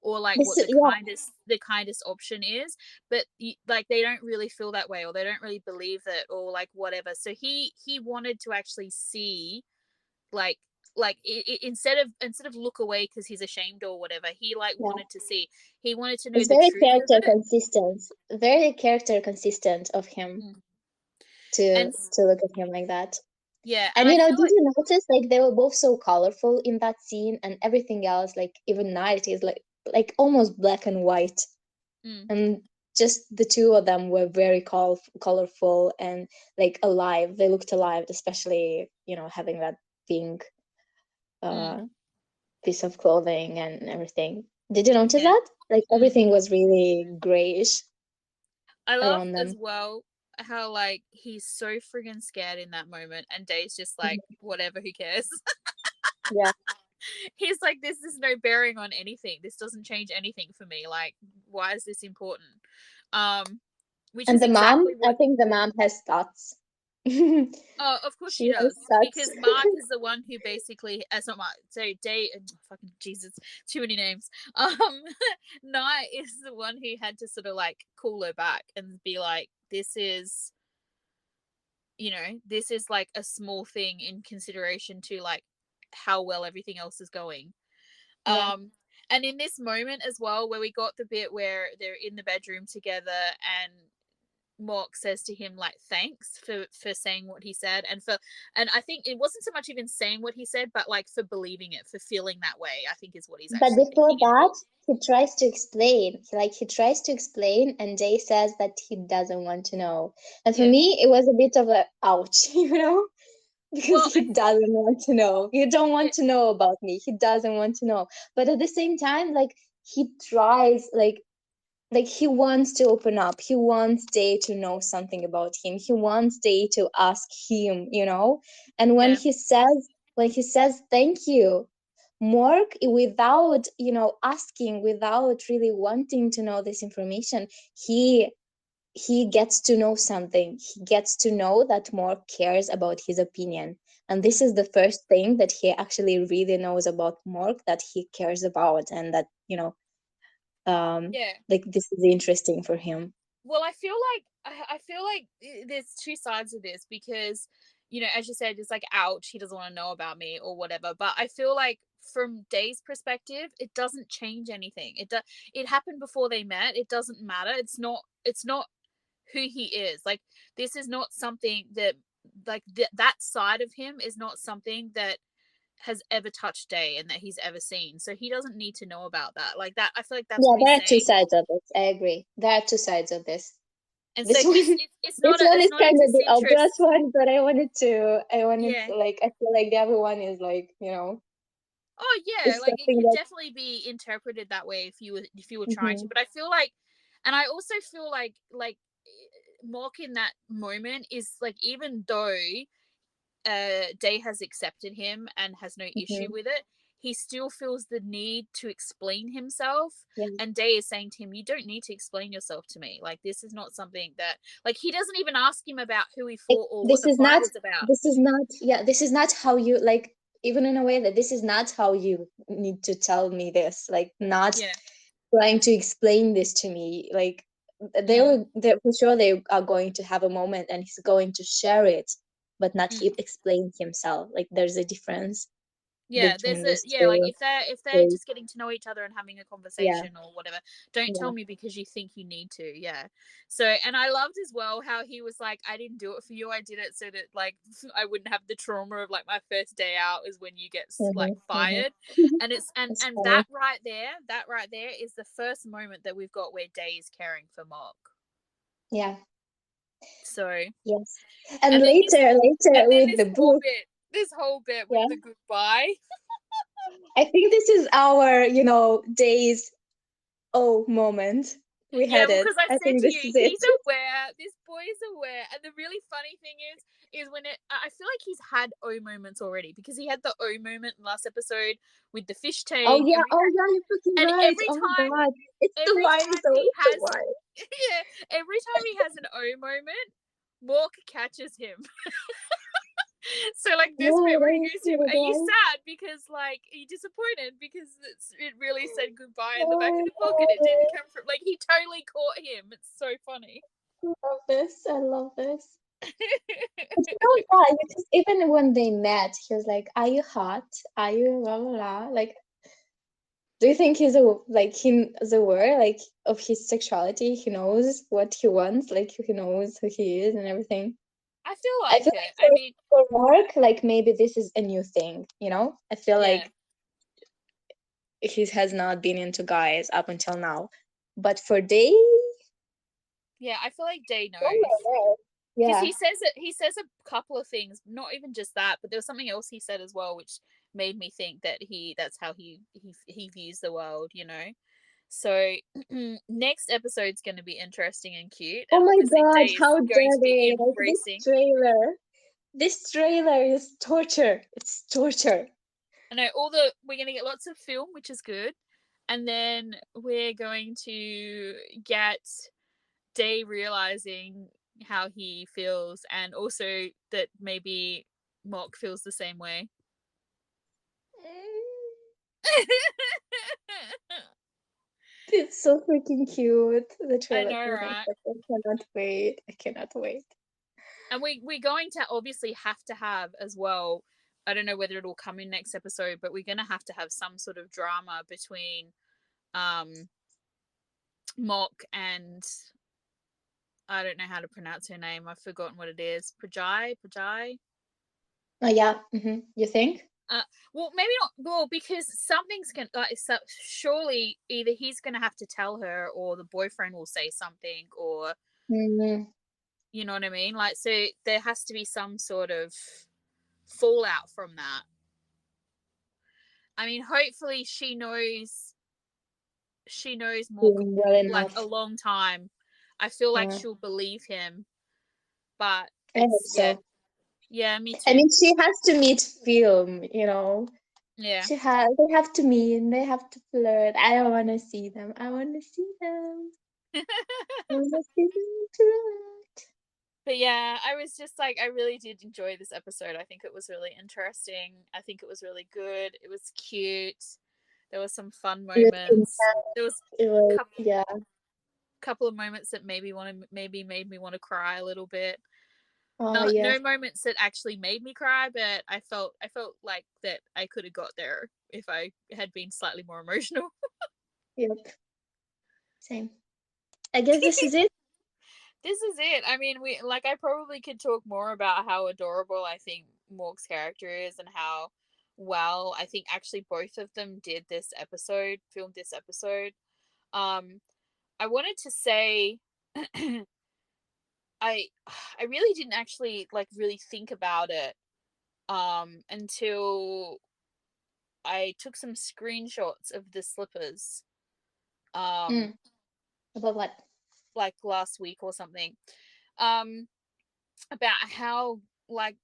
or like This, what yeah. the kindest option is, but like they don't really feel that way, or they don't really believe it, or like whatever. So he wanted to actually see like like instead of look away because he's ashamed or whatever, he like Yeah. wanted to see, he wanted to know It's the very truth of character it. consistent. Very character consistent of him Mm. to And look at him like that. yeah, and And I you know, feel did like you notice like they were both so colorful in that scene, and everything else, like even Night is like almost black and white, mm, and just the two of them were very colorful and like alive. They looked alive, especially you know having that pink mm, uh piece of clothing and everything. Did you notice yeah. that? Like Mm. everything was really grayish I love around as them. well how like he's so friggin' scared in that moment, and Day's just like, Mhm. whatever, who cares? Yeah. He's like, this is no bearing on anything. This doesn't change anything for me. Like, why is this important? Um, which And is the mom, exactly I what. think the mom has thoughts. She Oh, of course she has does, thoughts. because Mark is the one who basically, it's not Mark. So Day, fucking Jesus, too many names. Night is the one who had to sort of like call her back and be like, this is, this is like a small thing in consideration to like how well everything else is going. Yeah. Um, and in this moment as well, where we got the bit where they're in the bedroom together and Mork says to him like thanks for saying what he said, and I think it wasn't so much even saying what he said, but like for believing it, for feeling that way, I think is what he's But actually before thanking him for. that, he tries to explain. He tries to explain, and Jay says that he doesn't want to know. And for Yeah. me, it was a bit of a ouch, you know, because Well, he doesn't want to know. You don't yeah, want to know about me. He doesn't want to know. But at the same time, like he tries, like he wants to open up. He wants Day to know something about him. He wants Day to ask him, you know. And yeah, when he says thank you, Mork, without you know asking, without really wanting to know this information, he gets to know something. He gets to know that Mork cares about his opinion. And this mm, is the first thing that he actually really knows about Mork, that he cares about, and that you know yeah. like this is interesting for him. Well, I feel like there's two sides of this, because as you said, it's like, ouch, he doesn't want to know about me or whatever, but I feel like from Day's perspective, it doesn't change anything. It happened before they met. It doesn't matter. It's not who he is. Like, this is not something that, like, that side of him is not something that has ever touched Day and that he's ever seen. So he doesn't need to know about that. Like, that, I feel like that's Yeah, what he's there are two saying. sides of it. I agree. There are two sides of this. And so This one, it's this not a one it's is not a kind of the obvious disinterest. one, but Yeah. like, I feel like the other one is like, you know, Oh yeah, it's like it something could that. definitely be interpreted that way if you were trying to. Mhm. But I feel like, and I also feel like Mork in that moment is like, even though Day has accepted him and has no issue Mhm. with it, he still feels the need to explain himself. Yeah. And Day is saying to him, "You don't need to explain yourself to me. Like, this is not something that, like, he doesn't even ask him about who he Like, fought or what the fight was about." this is not how you like, even in a way that this is not how you need to tell me this, like not Yeah. trying to explain this to me. Like Mm, they for sure they are going to have a moment and he's going to share it, but not mm. he explain himself. Like there's a difference Yeah, there's between a these yeah, like, two if they're ways. just getting to know each other and having a Yeah. conversation or whatever, don't Yeah. tell me because you think you need to. Yeah. So, and I loved as well how he was like, "I didn't do it for you. I did it so that, like, I wouldn't have the trauma of like my first day out is when you get like Mm-hmm. fired." And it's and It's and funny. that right there is the first moment that we've got where Day is caring for Mark. Yeah. So, Yes. And and then this later with the book. this whole bit with Yeah. the goodbye. I think this is our, you know, days oh moment. We Yeah, had well, it. because I I said think to this you, is it. he's aware. This boy is aware, and the really funny thing is when I feel like he's had O moments already, because he had the O moment last episode with the fish Oh tank, yeah, oh yeah, you're fucking and right. Oh my God. every time he It's the has, wine. yeah, every time he has an O moment, Mork catches him. So like this Yeah, bit where he that is goes to him, true, are you guys. sad because, like, are you disappointed because it really said goodbye in the back of Oh the book and my it didn't come from, like, he totally caught him. It's so funny. God. I love this. I love this. But you know, yeah, because even when they met, he was like, "Are you hot? Are you blah blah blah?" Like, do you think he's aware like of his sexuality? He knows what he wants, like he knows who he is and everything. I feel I like feel it. like I mean, for work, like maybe this is a new thing, you know? I feel yeah, like he has not been into guys up until now. But for day, yeah. I feel like Day oh knows my God. because Yeah. he says a couple of things. Not even just that, but there was something else he said as well, which made me think that that's how he views the world. You know. So next episode's going to be interesting and cute, Oh and my obviously God, Day is how going dare to be they? Like embracing. this trailer is torture. It's torture. I know we're going to get lots of film, which is good, and then we're going to get Day realizing how he feels, and also that maybe Mock feels the same way. It's so freaking cute. The I trailer know, for the next right? episode. I cannot wait. I cannot wait. And we're going to obviously have to have as well. I don't know whether it'll come in next episode, but we're going to have some sort of drama between um Mock and I don't know how to pronounce her name. I've forgotten what it is. Prajai. Oh yeah. You think? Uh, well, maybe not. Well, because something's going to, surely either he's going to have to tell her or the boyfriend will say something or, Mm, you know what I mean? Like, so there has to be some sort of fallout from that. I mean, hopefully she knows more doing well like a enough. long time. I feel like Yeah, she'll believe him, but I hope it's yeah, so. yeah, me I too. mean, she has to meet film. Yeah. They have to meet. And they have to flirt. I don't want to see them. I want to see them. I want to see them flirt. But yeah, I was just like, I really did enjoy this episode. I think it was really interesting. I think it was really good. It was cute. There was some fun It was moments. There was It a was, yeah. couple of moments that maybe made me want to cry a little bit. Oh Not yeah. no moments that actually made me cry, but I felt like that I could have got there if I had been slightly more emotional. Yep. Same. I guess this is it. This is it. I mean, we like I probably could talk more about how adorable I think Morg's character is and how well I think actually both of them did this episode, filmed this episode. Um I wanted to say I I really didn't actually like really think about it until I took some screenshots of the slippers um Mm. About what? like last week or something. Um about how like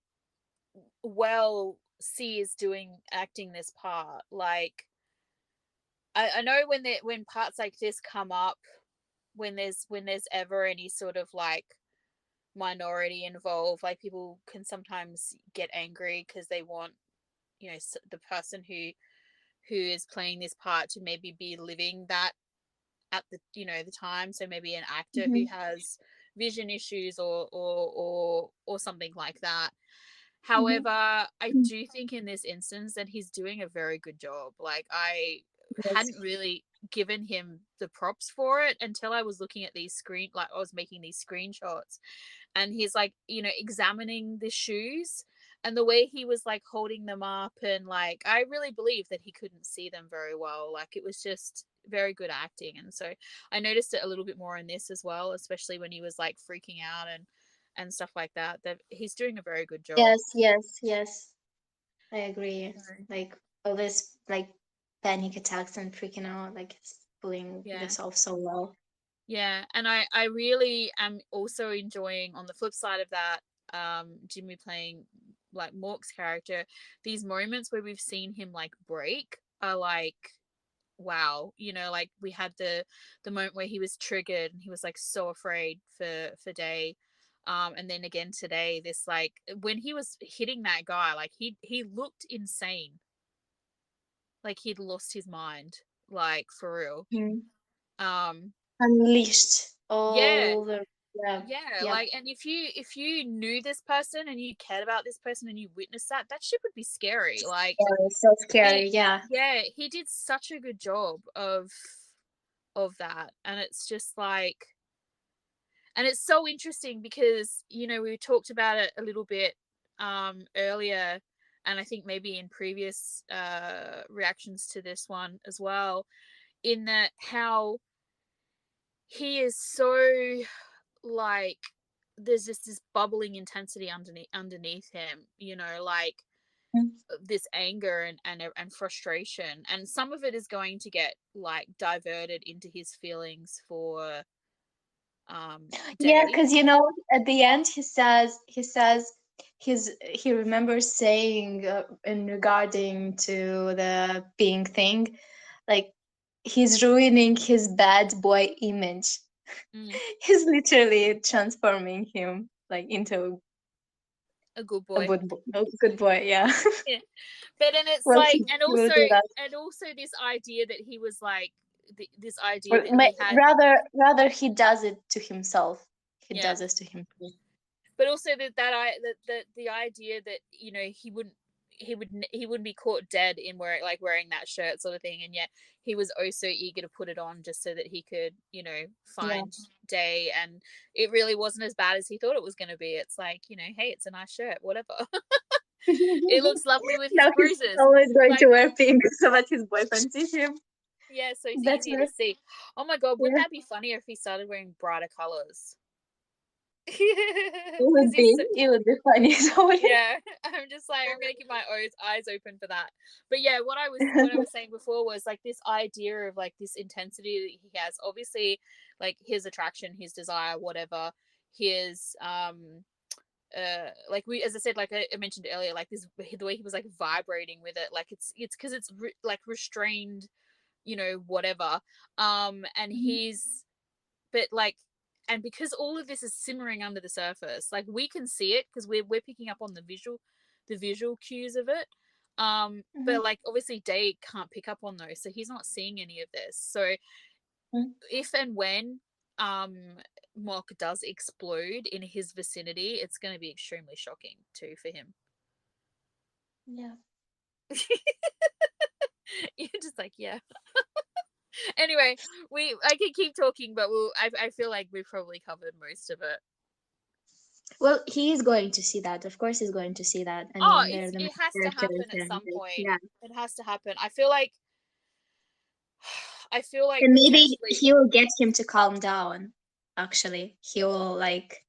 well C is doing acting this part. Like I know when parts like this come up, when there's ever any sort of like minority involved, like people can sometimes get angry because they want the person who is playing this part to maybe be living that at the the time. So maybe an actor who Mm-hmm. has vision issues or something like that. Mm-hmm. However, I do think in this instance that he's doing a very good job. Like I Yes. hadn't really given him the props for it until I was looking at like I was making these screenshots and he's like, examining the shoes and the way he was like holding them up and like I really believe that he couldn't see them very well. Like it was just very good acting. And so I noticed it a little bit more in this as well, especially when he was like freaking out and stuff like that. That he's doing a very good job. Yes, yes, yes. I agree. So, Like all this like panic attacks and freaking out, like it's pulling yeah. this off so well. Yeah, and I really am also enjoying on the flip side of that, Jimmy playing like Mork's character, these moments where we've seen him like break are like wow, like we had the moment where he was triggered and he was like so afraid for Day. And then again today, this like when he was hitting that guy, like he looked insane. Like he'd lost his mind, like for real. Mm. Um Unleashed yeah, all over. Yeah, Yeah. like, and if you knew this person and you cared about this person and you witnessed that, that shit would be scary. Like, Scary, so scary. he Yeah. yeah, he did such a good job of that. And it's just like, and it's so interesting because, we talked about it a little bit earlier, and I think maybe in previous reactions to this one as well, in that how he is so, like, there's just this bubbling intensity underneath him, like Mm. this anger and frustration, and some of it is going to get like diverted into his feelings for Yeah, Day. because at the end he remembers saying in regarding to the being thing, like he's ruining his bad boy image. Mm, He's literally transforming him like into a good a boy. good boy. Yeah. Yeah. But then it's Well, like, he will do that. and also this idea that he was like, this idea Or that he had. rather he does it to himself. He Yeah. does this to himself. But also that the idea that, he wouldn't be caught dead in wearing that shirt, sort of thing, and yet he was oh so eager to put it on just so that he could, Yeah. find Day, and it really wasn't as bad as he thought it was going to be. It's like, hey, it's a nice shirt, whatever. It looks lovely with his Now he's bruises. always going to Like, wear pink so that his boyfriend sees him yeah, so it's easier to better. see. Oh my god, wouldn't Yeah. that be funnier if he started wearing brighter colors? It Because would be he's so, it would be funny. So yeah, I'm just like, I'm gonna keep my eyes open for that. But yeah, what I was saying before was like this idea of like this intensity that he has. Obviously, like his attraction, his desire, whatever, his like we, as I said, like I mentioned earlier, like this, the way he was like vibrating with it, like it's because it's like restrained, whatever, and Mhm. he's, but like, and because all of this is simmering under the surface, like we can see it because we're picking up on the visual cues of it, Mhm. but like obviously Day can't pick up on those, so he's not seeing any of this. So Mhm. if and when Mock does explode in his vicinity, it's going to be extremely shocking too for him. Yeah. You're just like, yeah. Anyway, I can keep talking, but I feel like we've probably covered most of it. Well, he is going to see that. Of course, he's going to see that. I Oh, mean, they're the main it has to characters, happen at and some point. yeah. It has to happen. I feel like I feel like And maybe potentially, he will get him to calm down. Actually, he will like.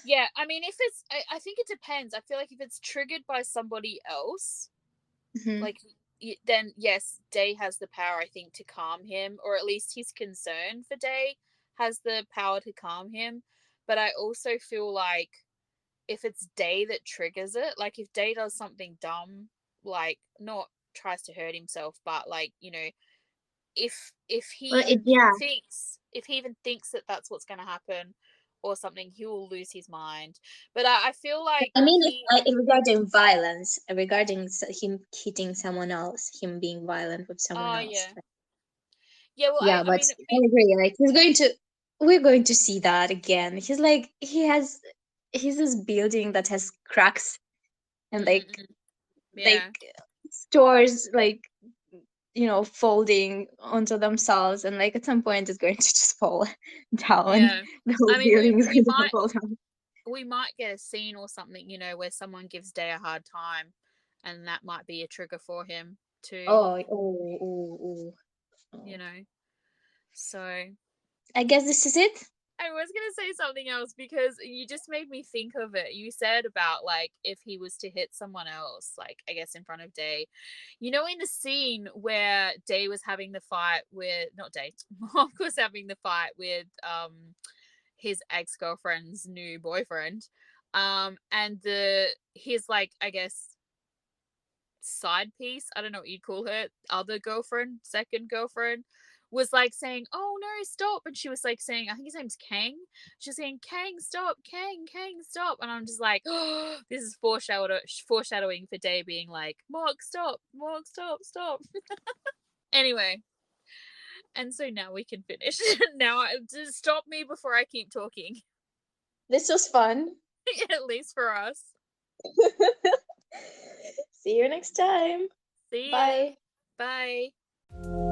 yeah. I mean, if it's, I think it depends. I feel like if it's triggered by somebody else, Mhm. like, then yes, Day has the power, I think, to calm him, or at least his concern for Day has the power to calm him. But I also feel like if it's Day that triggers it, like if Day does something dumb, like not tries to hurt himself, but like, if he Well, even yeah. thinks that that's what's going to happen or something, he will lose his mind. But I feel like I mean, he, regarding violence, regarding him hitting someone else, him being violent with someone oh else. yeah, yeah. Well, I Yeah, I but mean, I agree. Like we're going to see that again. He's this building that has cracks and mm-mm, like yeah, stores like folding onto themselves, and like at some point it's going to just fall down. yeah. The whole I mean, we building is we going to might fall down. we might get a scene or something, where someone gives Day a hard time, and that might be a trigger for him too. Oh, oh, oh, oh, You oh. know, so I guess this is it. I was gonna say something else because you just made me think of it. You said about like if he was to hit someone else, like I guess in front of Day. In the scene where Day was having the fight with, not Day, Mark was having the fight with his ex-girlfriend's new boyfriend. And his, like, I guess, side piece, I don't know what you'd call her, other girlfriend, second girlfriend, was like saying, "Oh no, stop!" And she was like saying, I think his name's Kang. She's saying, "Kang, stop! Kang, stop!" And I'm just like, "Oh, this is foreshadowing for Day being like, Mark, stop! Mark, stop! Stop!" Anyway, And so now we can finish. Now, just stop me before I keep talking. This was fun. At least for us. See you next time. See ya. Bye. Bye.